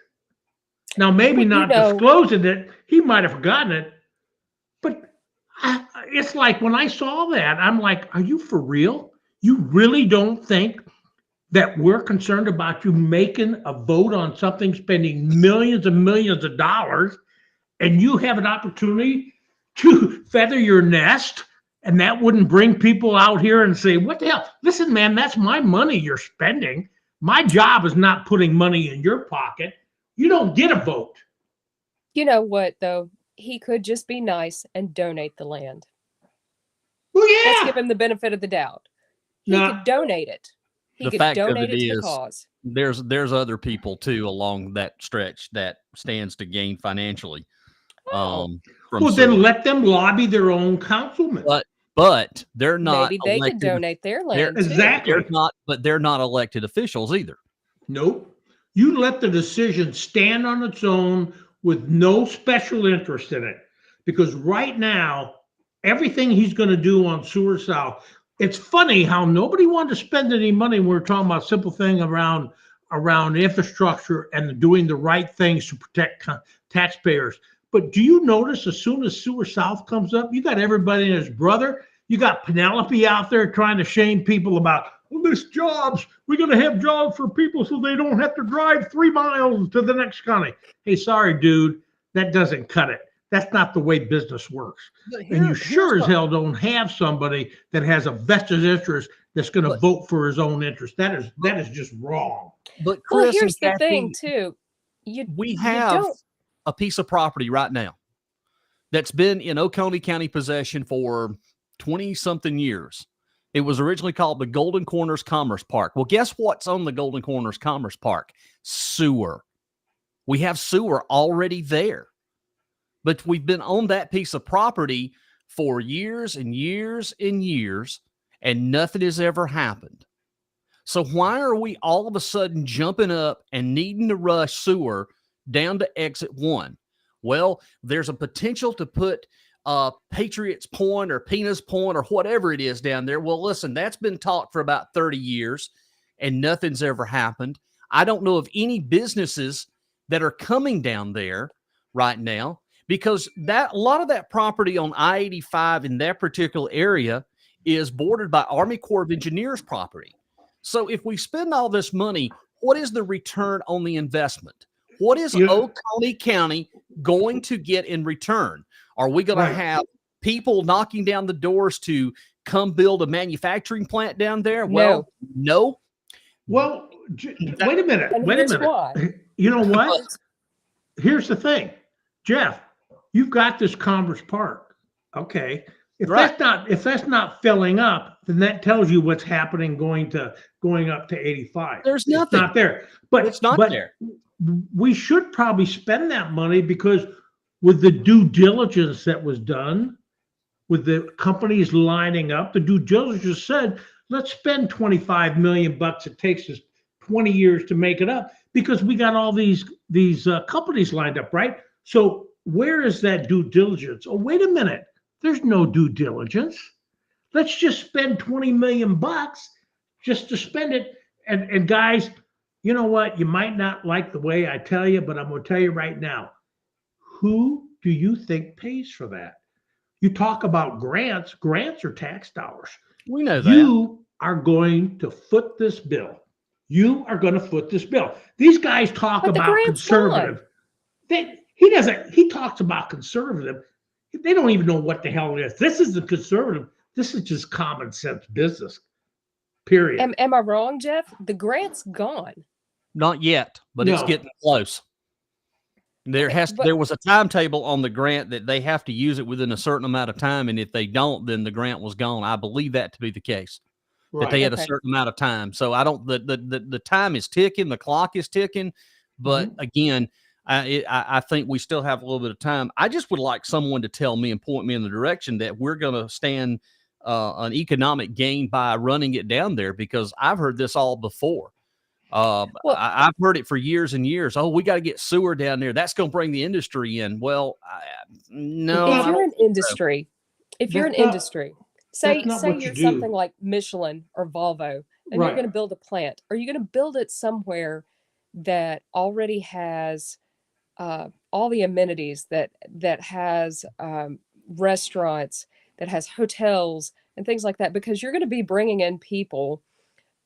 Now, maybe not disclosing it, he might have forgotten it, but it's like when I saw that, I'm like, are you for real? You really don't think that we're concerned about you making a vote on something, spending millions and millions of dollars, and you have an opportunity to feather your nest, and that wouldn't bring people out here and say, what the hell? Listen, man, that's my money you're spending. My job is not putting money in your pocket. You don't get a vote. You know what, though? He could just be nice and donate the land. Well, yeah. Let's give him the benefit of the doubt. He could donate it. He could donate it to the cause. There's other people too along that stretch that stands to gain financially. Then let them lobby their own councilman. But they're not. Maybe they could donate their land. Exactly. They're not elected officials either. Nope. You let the decision stand on its own with no special interest in it. Because right now, everything he's going to do on Sewer South, it's funny how nobody wanted to spend any money when we're talking about simple thing around infrastructure and doing the right things to protect taxpayers. But do you notice as soon as Sewer South comes up, you got everybody and his brother. You got Penelope out there trying to shame people about, this jobs. We're going to have jobs for people so they don't have to drive 3 miles to the next county. Hey, sorry, dude. That doesn't cut it. That's not the way business works. And you sure as hell don't have somebody that has a vested interest that's going to vote for his own interest. That is just wrong. But Chris, here's the thing, too. We have a piece of property right now that's been in Oconee County possession for 20-something years. It was originally called the Golden Corners Commerce Park. Well, guess what's on the Golden Corners Commerce Park? Sewer. We have sewer already there. But we've been on that piece of property for years and years and years, and nothing has ever happened. So why are we all of a sudden jumping up and needing to rush sewer down to exit 1? Well, there's a potential to put Patriots Point or Penis Point or whatever it is down there. Well, listen, that's been talked for about 30 years and nothing's ever happened. I don't know of any businesses that are coming down there right now because a lot of that property on I-85 in that particular area is bordered by Army Corps of Engineers property. So if we spend all this money, what is the return on the investment? What is Oconee County going to get in return? Are we going to have people knocking down the doors to come build a manufacturing plant down there? Well, no. Well, wait a minute. Wait a minute. Why. You know what? Here's the thing, Jeff. You've got this Commerce Park. Okay. If that's not filling up, then that tells you what's happening going up to 85. There's nothing. It's not there. But it's not there. We should probably spend that money because with the due diligence that was done, with the companies lining up, the due diligence said, let's spend $25 million. It takes us 20 years to make it up because we got all these companies lined up, right? So where is that due diligence? Oh, wait a minute. There's no due diligence. Let's just spend $20 million just to spend it. And guys, you know what? You might not like the way I tell you, but I'm going to tell you right now. Who do you think pays for that? You talk about grants. Grants are tax dollars. We know that. You are going to foot this bill. You are going to foot this bill. These guys talk about conservative. He talks about conservative. They don't even know what the hell it is. This isn't conservative. This is just common sense business, period. Am I wrong, Jeff? The grant's gone. Not yet, but it's getting close. There was a timetable on the grant that they have to use it within a certain amount of time, and if they don't, then the grant was gone. I believe that to be the case. That they had a certain amount of time. So I don't. The time is ticking. The clock is ticking. But again, I think we still have a little bit of time. I just would like someone to tell me and point me in the direction that we're going to stand an economic gain by running it down there, because I've heard this all before. I've heard it for years and years. Oh, we got to get sewer down there. That's going to bring the industry in. Well, no. If you're an industry, say you're something like Michelin or Volvo, and you're going to build a plant. Are you going to build it somewhere that already has all the amenities, that has restaurants, that has hotels and things like that? Because you're going to be bringing in people.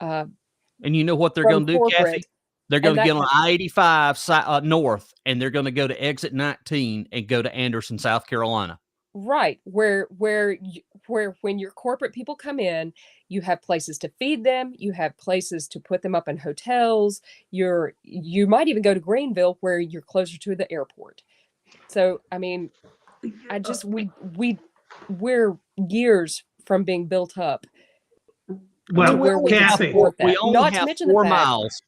And you know what they're going to do, Kathy? They're going to get on I-85 north, and they're going to go to exit 19 and go to Anderson, South Carolina. Right, where when your corporate people come in, you have places to feed them, you have places to put them up in hotels. You might even go to Greenville, where you're closer to the airport. So, I mean, we're years from being built up. Well, Kathy, we only have 4 miles.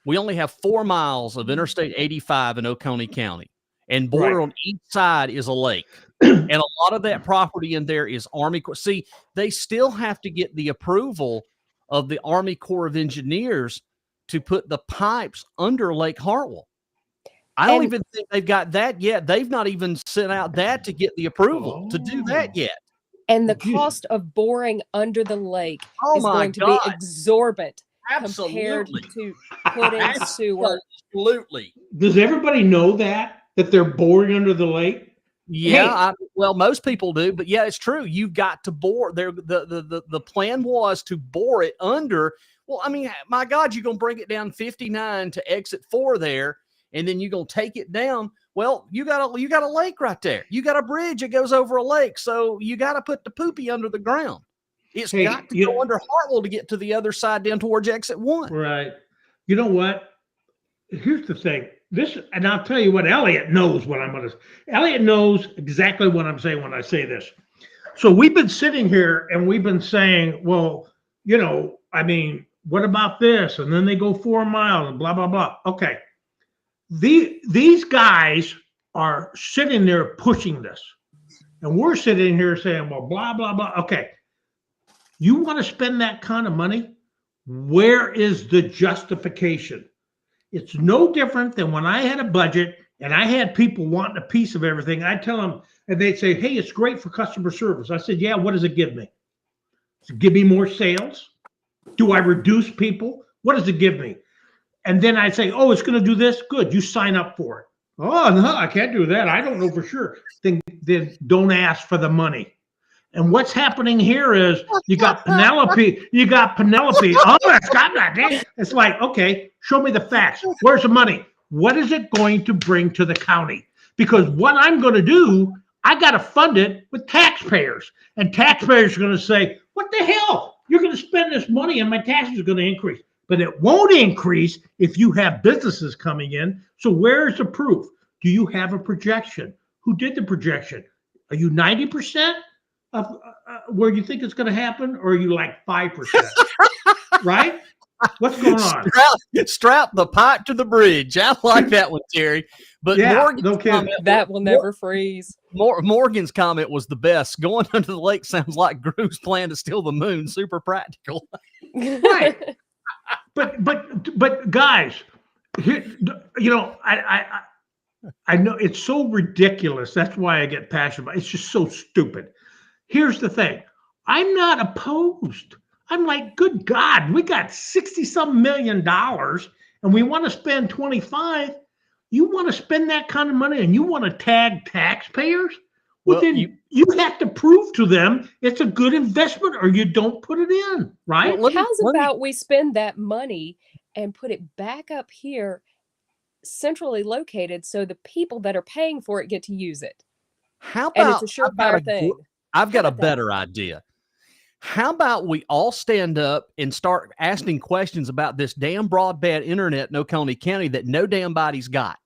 We only have 4 miles of Interstate 85 in Oconee County, and border on each side is a lake. And a lot of that property in there is Army Corps. See, they still have to get the approval of the Army Corps of Engineers to put the pipes under Lake Hartwell. I don't even think they've got that yet. They've not even sent out that to get the approval to do that yet. And the cost of boring under the lake is going to be exorbitant compared to putting sewer. Absolutely. Does everybody know that they're boring under the lake? Yeah, well, most people do, but yeah, it's true. You've got to bore. The plan was to bore it under. Well, I mean, my God, you're going to bring it down 59 to exit 4 there, and then you're going to take it down. Well, you got a lake right there. You got a bridge that goes over a lake, so you got to put the poopy under the ground. It's got to go under Hartwell to get to the other side down towards exit 1. Right. You know what? Here's the thing. And I'll tell you what, Elliot knows what I'm going to say. Elliot knows exactly what I'm saying when I say this. So we've been sitting here and we've been saying, well, I mean, what about this? And then they go 4 miles and blah, blah, blah. Okay. These guys are sitting there pushing this. And we're sitting here saying, well, blah, blah, blah. Okay. You want to spend that kind of money? Where is the justification? It's no different than when I had a budget and I had people wanting a piece of everything. I tell them, and they'd say, "Hey, it's great for customer service." I said, "Yeah, what does it give me? Does it give me more sales? Do I reduce people? What does it give me?" And then I'd say, "Oh, it's going to do this. Good, you sign up for it." "Oh no, I can't do that. I don't know for sure." Then don't ask for the money. And what's happening here is you got Penelope. Oh, it's got that. It's like, okay, show me the facts. Where's the money? What is it going to bring to the county? Because what I'm going to do, I got to fund it with taxpayers. And taxpayers are going to say, what the hell? You're going to spend this money and my taxes are going to increase. But it won't increase if you have businesses coming in. So where's the proof? Do you have a projection? Who did the projection? Are you 90%? Of where you think it's going to happen, or are you like 5%? Right? What's going on? Strap the pipe to the bridge. I like that one, Terry. But yeah, Morgan's comment, that will never freeze. Morgan's comment was the best. Going under the lake sounds like Gru's plan to steal the moon. Super practical. Right. But guys, here, you know, I know it's so ridiculous. That's why I get passionate about it. It's just so stupid. Here's the thing. I'm not opposed. I'm like, good God, we got 60-some million dollars and we want to spend 25. You want to spend that kind of money and you want to tag taxpayers? Well, then you have to prove to them it's a good investment or you don't put it in, right? Well, how's about we spend that money and put it back up here, centrally located, so the people that are paying for it get to use it? How about, and it's a surefire thing. I've got a better idea. How about we all stand up and start asking questions about this damn broadband internet in Oconee County that no damn body's got?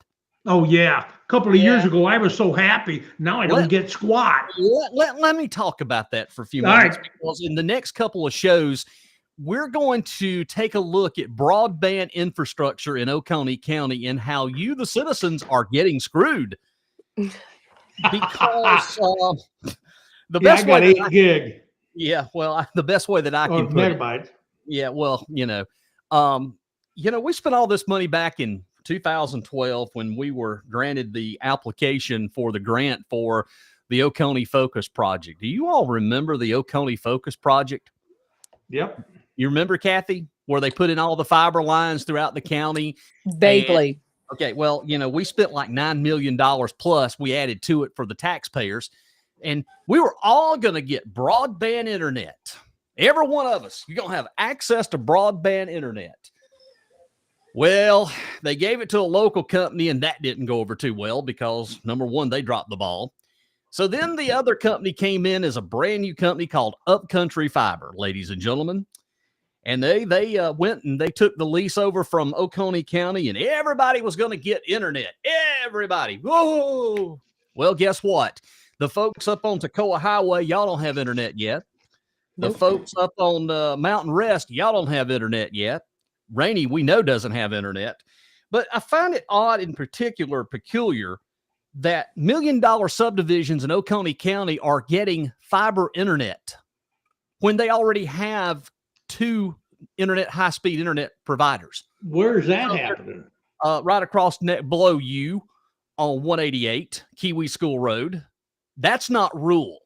Oh, yeah. A couple of years ago, I was so happy. Now I don't get squat. Let me talk about that for a few minutes, because in the next couple of shows, we're going to take a look at broadband infrastructure in Oconee County and how you, the citizens, are getting screwed. Because the best way I got 8 gig. Yeah, well, the best way that I can put megabytes. Yeah, well, we spent all this money back in 2012 when we were granted the application for the grant for the Oconee Focus Project. Do you all remember the Oconee Focus Project? Yep. You remember, Cathy, where they put in all the fiber lines throughout the county? Vaguely. Okay, well, we spent like $9 million plus. We added to it for the taxpayers. And we were all going to get broadband internet. Every one of us, you're going to have access to broadband internet. Well, they gave it to a local company, and that didn't go over too well because, number one, they dropped the ball. So then the other company came in as a brand new company called Upcountry Fiber, ladies and gentlemen. And they went and they took the lease over from Oconee County, and everybody was going to get internet. Everybody. Whoa. Well, guess what? The folks up on Toccoa Highway, y'all don't have internet yet. The folks up on Mountain Rest, y'all don't have internet yet. Rannie, we know, doesn't have internet. But I find it odd, in particular, peculiar, that $1 million subdivisions in Oconee County are getting fiber internet when they already have 2 high-speed internet providers. Where's that happening? Right across below you on 188 Kiwi School Road. That's not rural.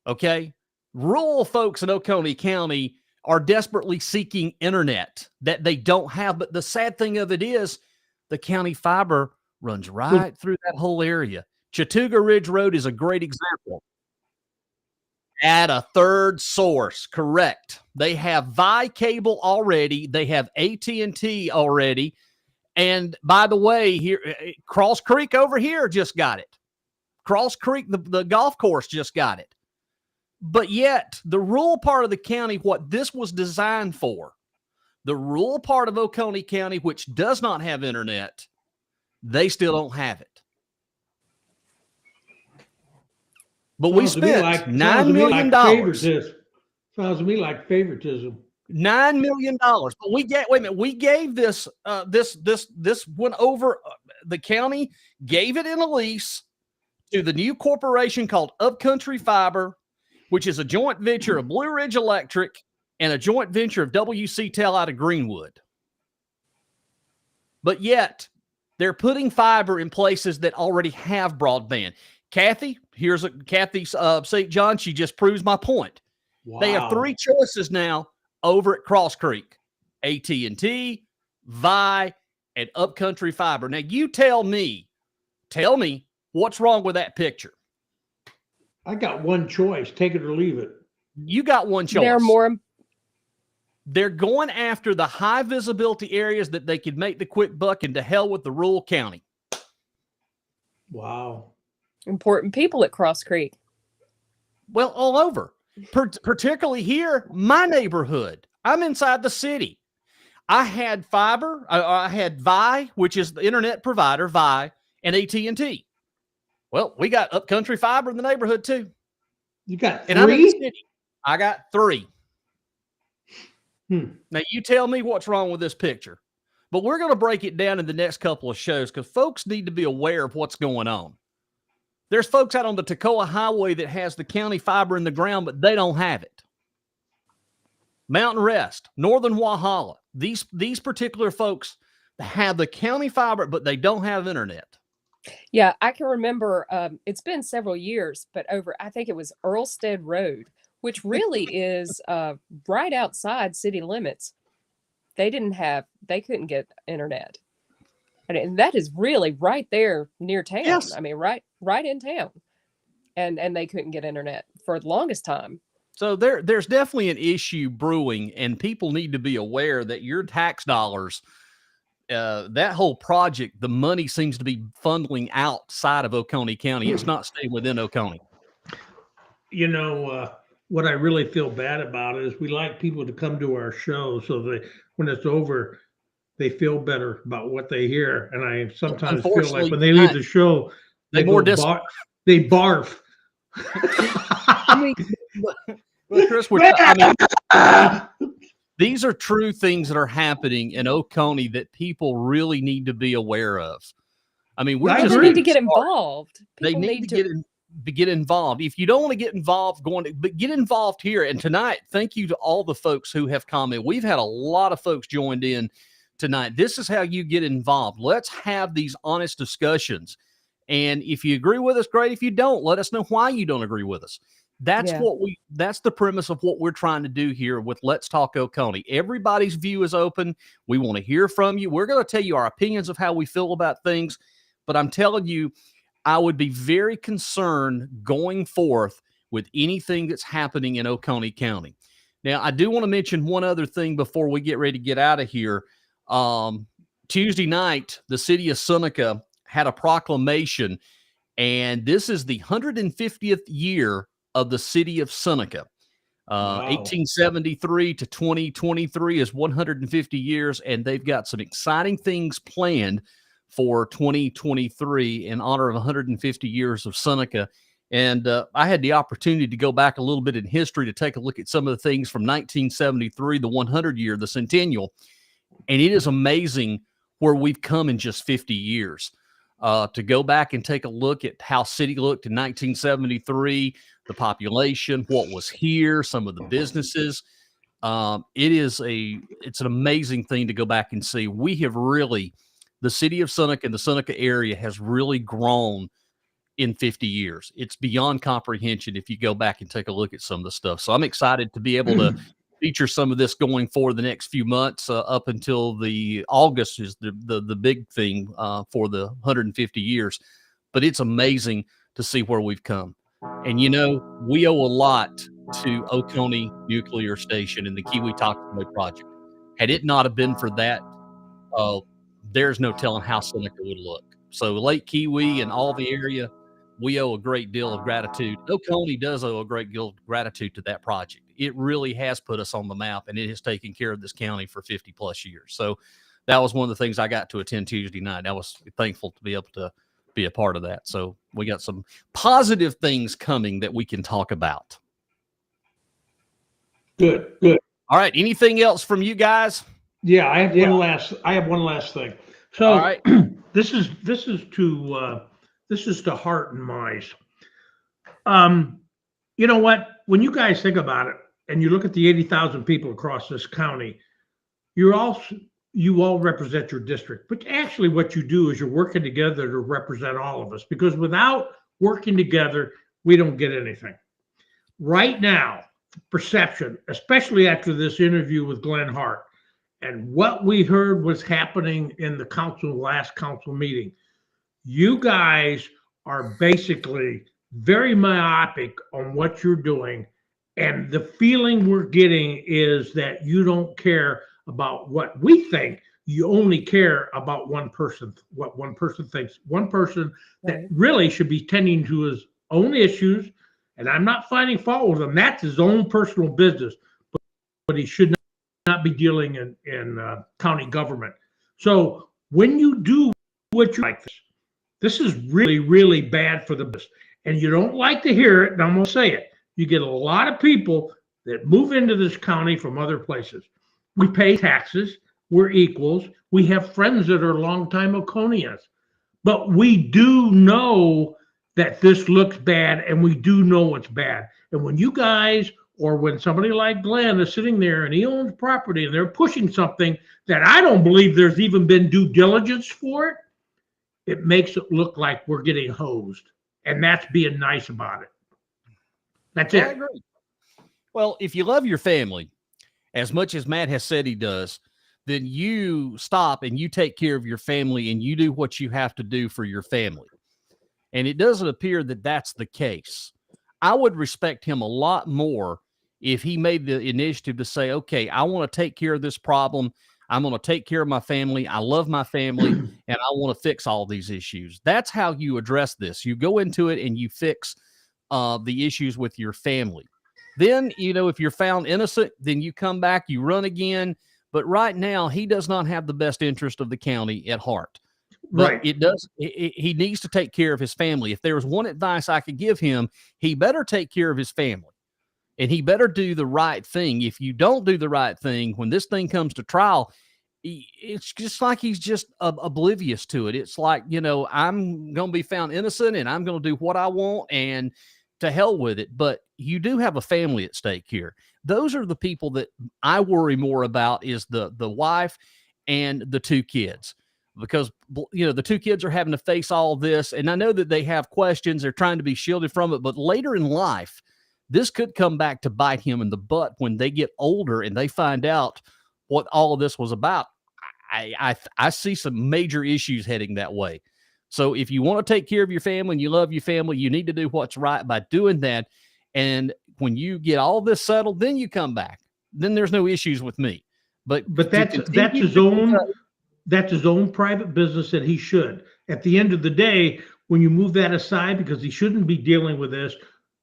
Okay? Rural folks in Oconee County are desperately seeking internet that they don't have. But the sad thing of it is the county fiber runs right through that whole area. Chattooga Ridge Road is a great example. At a third source, correct. They have Vi Cable already. They have AT&T already. And by the way, here, Cross Creek over here just got it. Cross Creek, the golf course just got it. But yet, the rural part of the county, what this was designed for, the rural part of Oconee County, which does not have internet, they still don't have it. But we spent $9 million. Sounds to me like favoritism. $9 million. But we gave this went over the county, gave it in a lease to the new corporation called Upcountry Fiber, which is a joint venture of Blue Ridge Electric and a joint venture of WC Tel out of Greenwood. But yet, They're putting fiber in places that already have broadband. Cathy, here's Cathy's St. John. She just proves my point. Wow. They have 3 choices now over at Cross Creek: AT&T, Vi, and Upcountry Fiber. Now, you tell me what's wrong with that picture. I got one choice: take it or leave it. You got one choice. They're going after the high visibility areas that they could make the quick buck, and to hell with the rural county. Wow. Important people at Cross Creek. Well, all over, particularly here, my neighborhood. I'm inside the city. I had fiber. I had Vi, which is the internet provider, Vi, and AT&T. Well, we got Upcountry Fiber in the neighborhood too. You got 3? And I'm in the city. I got 3. Now, you tell me what's wrong with this picture. But we're going to break it down in the next couple of shows because folks need to be aware of what's going on. There's folks out on the Toccoa Highway that has the county fiber in the ground, but they don't have it. Mountain Rest, Northern Walhalla, these particular folks have the county fiber, but they don't have internet. Yeah, I can remember, it's been several years, but I think it was Earlstead Road, which really is right outside city limits. They couldn't get internet. And that is really right there near town. Yes. I mean, right in town. And they couldn't get internet for the longest time. So there's definitely an issue brewing, and people need to be aware that your tax dollars, that whole project, the money seems to be funneling outside of Oconee County. It's not staying within Oconee. You know, what I really feel bad about is we like people to come to our show so that when it's over, they feel better about what they hear. And I sometimes feel like when they leave the show, they barf. I mean, Chris, these are true things that are happening in Oconee that people really need to be aware of. I mean, we just need to get involved. They need to get involved. If you don't want to get involved, but get involved here. And tonight, thank you to all the folks who have commented. We've had a lot of folks joined in tonight. This is how you get involved. Let's have these honest discussions. And if you agree with us, great. If you don't, let us know why you don't agree with us. That's the premise of what we're trying to do here with Let's Talk Oconee. Everybody's view is open. We want to hear from you. We're going to tell you our opinions of how we feel about things. But I'm telling you, I would be very concerned going forth with anything that's happening in Oconee County. Now, I do want to mention one other thing before we get ready to get out of here. Tuesday night, the city of Seneca had a proclamation, and this is the 150th year of the city of Seneca. 1873 to 2023 is 150 years, and they've got some exciting things planned for 2023 in honor of 150 years of Seneca. And I had the opportunity to go back a little bit in history to take a look at some of the things from 1973, the 100 year, the centennial. And it is amazing where we've come in just 50 years. To go back and take a look at how city looked in 1973, the population, what was here, some of the businesses. It's an amazing thing to go back and see. We have really, the city of Seneca and the Seneca area has really grown in 50 years. It's beyond comprehension if you go back and take a look at some of the stuff. So I'm excited to be able to feature some of this going forward the next few months, up until the August is the big thing for the 150 years. But it's amazing to see where we've come. And, you know, we owe a lot to Oconee Nuclear Station and the Kiwi Toxaway Project. Had it not have been for that, there's no telling how Seneca would look. So Lake Kiwi and all the area, we owe a great deal of gratitude. Oconee does owe a great deal of gratitude to that project. It really has put us on the map, and it has taken care of this county for 50 plus years. So that was one of the things I got to attend Tuesday night. I was thankful to be able to be a part of that. So we got some positive things coming that we can talk about. Good. All right. Anything else from you guys? Yeah, I have one last thing. So all right. this is to Hart and Mize. You know what? When you guys think about it, and you look at the 80,000 people across this county, you're also you all represent your district, but actually what you do is you're working together to represent all of us, because without working together, we don't get anything. Right now, perception, especially after this interview with Glenn Hart, and what we heard was happening in the last council meeting, you guys are basically very myopic on what you're doing. And the feeling we're getting is that you don't care about what we think. You only care about one person, what one person thinks. One person that really should be tending to his own issues. And I'm not finding fault with him. That's his own personal business. But he should not be dealing in county government. So when you do what you like this is really, really bad for the business. And you don't like to hear it, and I'm going to say it. You get a lot of people that move into this county from other places. We pay taxes. We're equals. We have friends that are longtime Oconeans. But we do know that this looks bad, and we do know it's bad. And when you guys, or when somebody like Glenn is sitting there and he owns property and they're pushing something that I don't believe there's even been due diligence for it, it makes it look like we're getting hosed. And that's being nice about it. That's it. I agree. Well, if you love your family as much as Matt has said he does, then you stop and you take care of your family and you do what you have to do for your family. And it doesn't appear that that's the case. I would respect him a lot more if he made the initiative to say, okay, I want to take care of this problem. I'm going to take care of my family. I love my family, and I want to fix all these issues. That's how you address this. You go into it and you fix the issues with your family. Then, if you're found innocent, then you come back, you run again. But right now, he does not have the best interest of the county at heart. But right. He needs to take care of his family. If there was one advice I could give him, he better take care of his family. And he better do the right thing. If you don't do the right thing, when this thing comes to trial, it's just like he's just oblivious to it. It's like, I'm going to be found innocent and I'm going to do what I want and to hell with it. But you do have a family at stake here. Those are the people that I worry more about, is the wife and the two kids, because, the two kids are having to face all this. And I know that they have questions. They're trying to be shielded from it. But later in life, this could come back to bite him in the butt when they get older and they find out what all of this was about. I see some major issues heading that way. So if you want to take care of your family and you love your family, you need to do what's right by doing that. And when you get all this settled, then you come back. Then there's no issues with me. But that's his own private business that he should. At the end of the day, when you move that aside, because he shouldn't be dealing with this,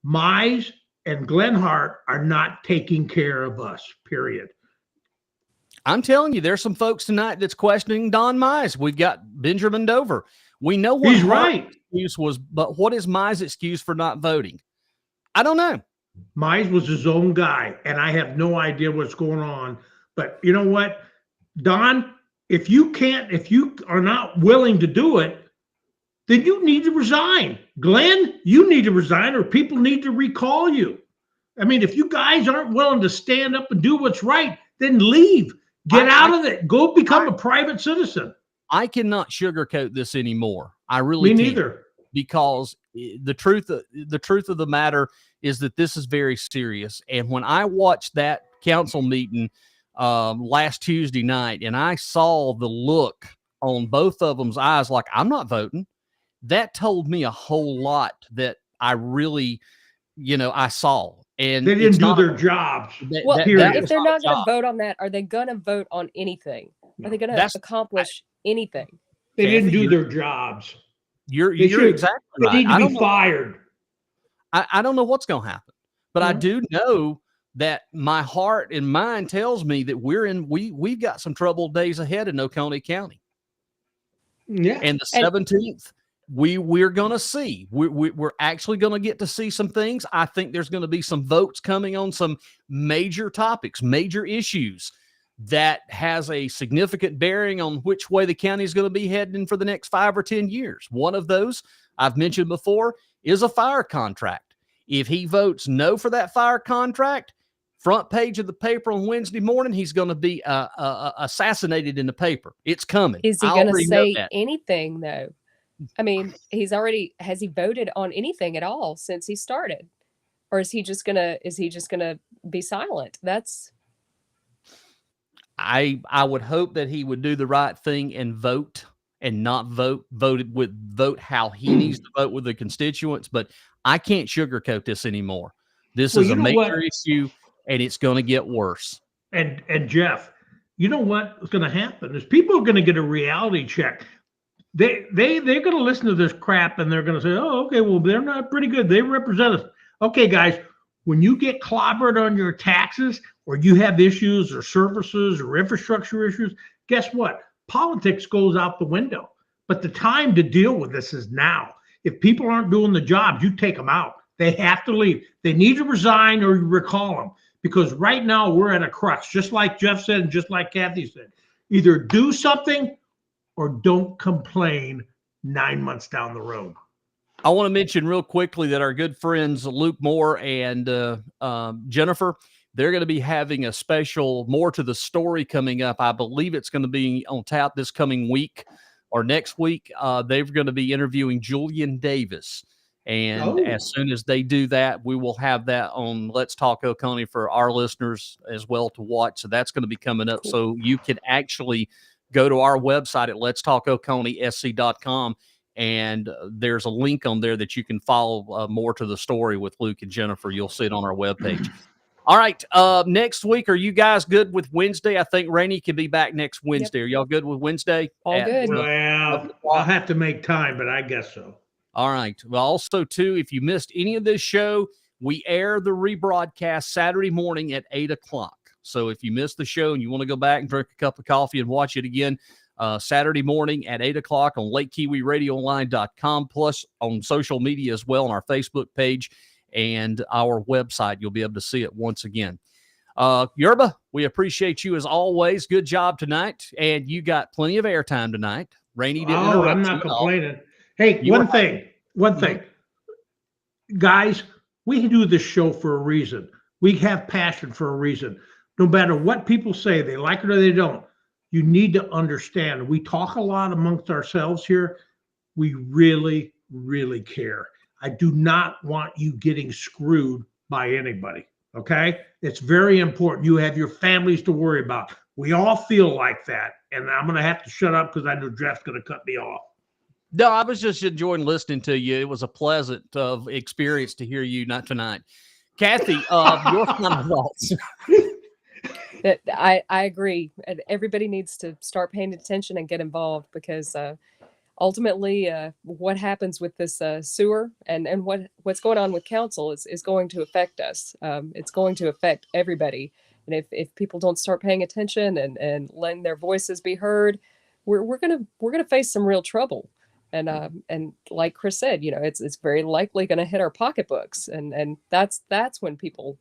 Mize and Glenn Hart are not taking care of us, period. I'm telling you, there's some folks tonight that's questioning Don Mize. We've got Benjamin Dover. We know what he's right. Excuse was, but what is Mize's excuse for not voting? I don't know. Mize was his own guy, and I have no idea what's going on. But you know what, Don, if you are not willing to do it, then you need to resign. Glenn, you need to resign, or people need to recall you. I mean, if you guys aren't willing to stand up and do what's right, then leave. Get out of it. Go become a private citizen. I cannot sugarcoat this anymore. I really Me can't, neither. because the truth of the matter is that this is very serious. And when I watched that council meeting last Tuesday night, and I saw the look on both of them's eyes, like, I'm not voting, that told me a whole lot that I really, I saw. And they didn't do their jobs. If they're not going to vote on that, are they going to vote on anything? Are they going to accomplish anything? They didn't do their jobs. You're exactly right. They need to be fired. I don't know what's going to happen, but I do know that my heart and mind tells me that we've got some troubled days ahead in Oconee County. Yeah. And the 17th, we're going to see. We're actually going to get to see some things. I think there's going to be some votes coming on some major topics, major issues that has a significant bearing on which way the county is going to be heading for the next 5 or 10 years. One of those I've mentioned before is a fire contract. If he votes no for that fire contract, front page of the paper on Wednesday morning, he's going to be assassinated in the paper. It's coming. Is he I going to already know say that. anything though? I mean, has he voted on anything at all since he started? Or is he just gonna be silent? I would hope that he would do the right thing and vote and not vote how he needs to vote with the constituents. But I can't sugarcoat this anymore. This is a major issue, and it's going to get worse. And Jeff, you know what's going to happen is people are going to get a reality check. They're going to listen to this crap and they're going to say, oh, okay, well, they're not pretty good. They represent us. Okay, guys, when you get clobbered on your taxes or you have issues or services or infrastructure issues, guess what? Politics goes out the window. But the time to deal with this is now. If people aren't doing the job, you take them out. They have to leave. They need to resign or you recall them. Because right now we're at a crux, just like Jeff said and just like Cathy said. Either do something or don't complain 9 months down the road. I want to mention real quickly that our good friends Luke Moore and Jennifer, they're going to be having a special More to the Story coming up. I believe it's going to be on tap this coming week or next week. They're going to be interviewing Julian Davis. And as soon as they do that, we will have that on Let's Talk Oconee for our listeners as well to watch. So that's going to be coming up. So you can actually go to our website at letstalkoconeesc.com, and there's a link on there that you can follow More to the Story with Luke and Jennifer. You'll see it on our webpage. All right. Next week, are you guys good with Wednesday? I think Rannie can be back next Wednesday. Yep. Are y'all good with Wednesday? All good. Well, I'll have to make time, but I guess so. All right. Well, also, too, if you missed any of this show, we air the rebroadcast Saturday morning at 8 o'clock. So if you missed the show and you want to go back and drink a cup of coffee and watch it again, Saturday morning at 8 o'clock on LakeKiwiRadioOnline.com, plus on social media as well on our Facebook page and our website. You'll be able to see it once again. Yerba, we appreciate you as always. Good job tonight. And you got plenty of airtime tonight. Rainey didn't interrupt. I'm not complaining. Hey, one thing. Guys, we do this show for a reason. We have passion for a reason. No matter what people say, they like it or they don't, you need to understand. We talk a lot amongst ourselves here. We really, really care. I do not want you getting screwed by anybody, okay? It's very important. You have your families to worry about. We all feel like that, and I'm going to have to shut up because I know Jeff's going to cut me off. No, I was just enjoying listening to you. It was a pleasant experience to hear you, not tonight. Cathy, your final thoughts. I agree. Everybody needs to start paying attention and get involved because ultimately what happens with this sewer and what's going on with council is going to affect us. It's going to affect everybody. And if people don't start paying attention and letting their voices be heard, we're gonna face some real trouble. And like Chris said, it's very likely going to hit our pocketbooks, and that's when people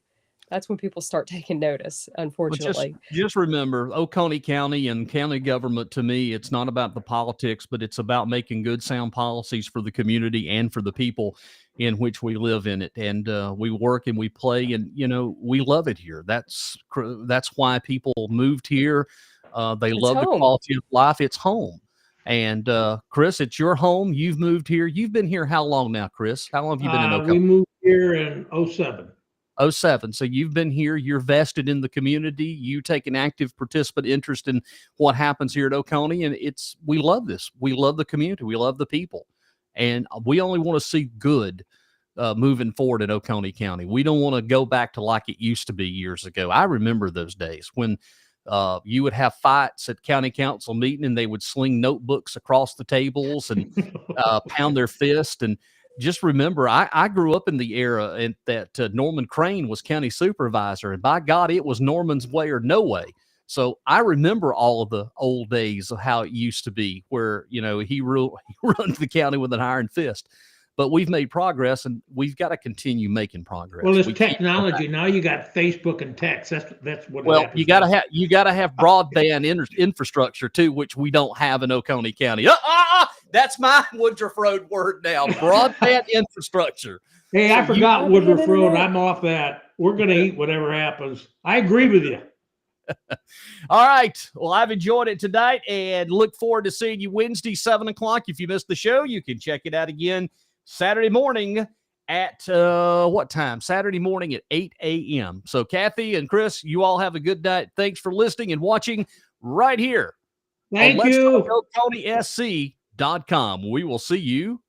start taking notice. Unfortunately, just remember, Oconee County and county government, to me, it's not about the politics, but it's about making good, sound policies for the community and for the people in which we live in it. And we work and we play, and we love it here. That's why people moved here. They love the quality of life. It's home. And Chris, it's your home. You've moved here. You've been here how long now, Chris? How long have you been in Oconee? We moved here in 2007. 2007. So you've been here. You're vested in the community. You take an active participant interest in what happens here at Oconee. And we love this. We love the community. We love the people. And we only want to see good moving forward in Oconee County. We don't want to go back to like it used to be years ago. I remember those days when you would have fights at county council meeting and they would sling notebooks across the tables and pound their fist. And just remember, I grew up in the era that Norman Crane was county supervisor, and by God, it was Norman's way or no way. So I remember all of the old days of how it used to be where, he runs the county with an iron fist. But we've made progress, and we've got to continue making progress. Well, it's technology now. You got Facebook and text. That's what. Well, you got to have broadband infrastructure too, which we don't have in Oconee County. That's my Woodruff Road word now. Broadband infrastructure. Hey, I forgot Woodruff Road. I'm off that. we're gonna eat whatever happens. I agree with you. All right. Well, I've enjoyed it tonight and look forward to seeing you Wednesday, 7 o'clock. If you missed the show, you can check it out again Saturday morning at what time? Saturday morning at 8 a.m. So, Cathy and Chris, you all have a good night. Thanks for listening and watching right here. Thank you. OconeeSC.com. We will see you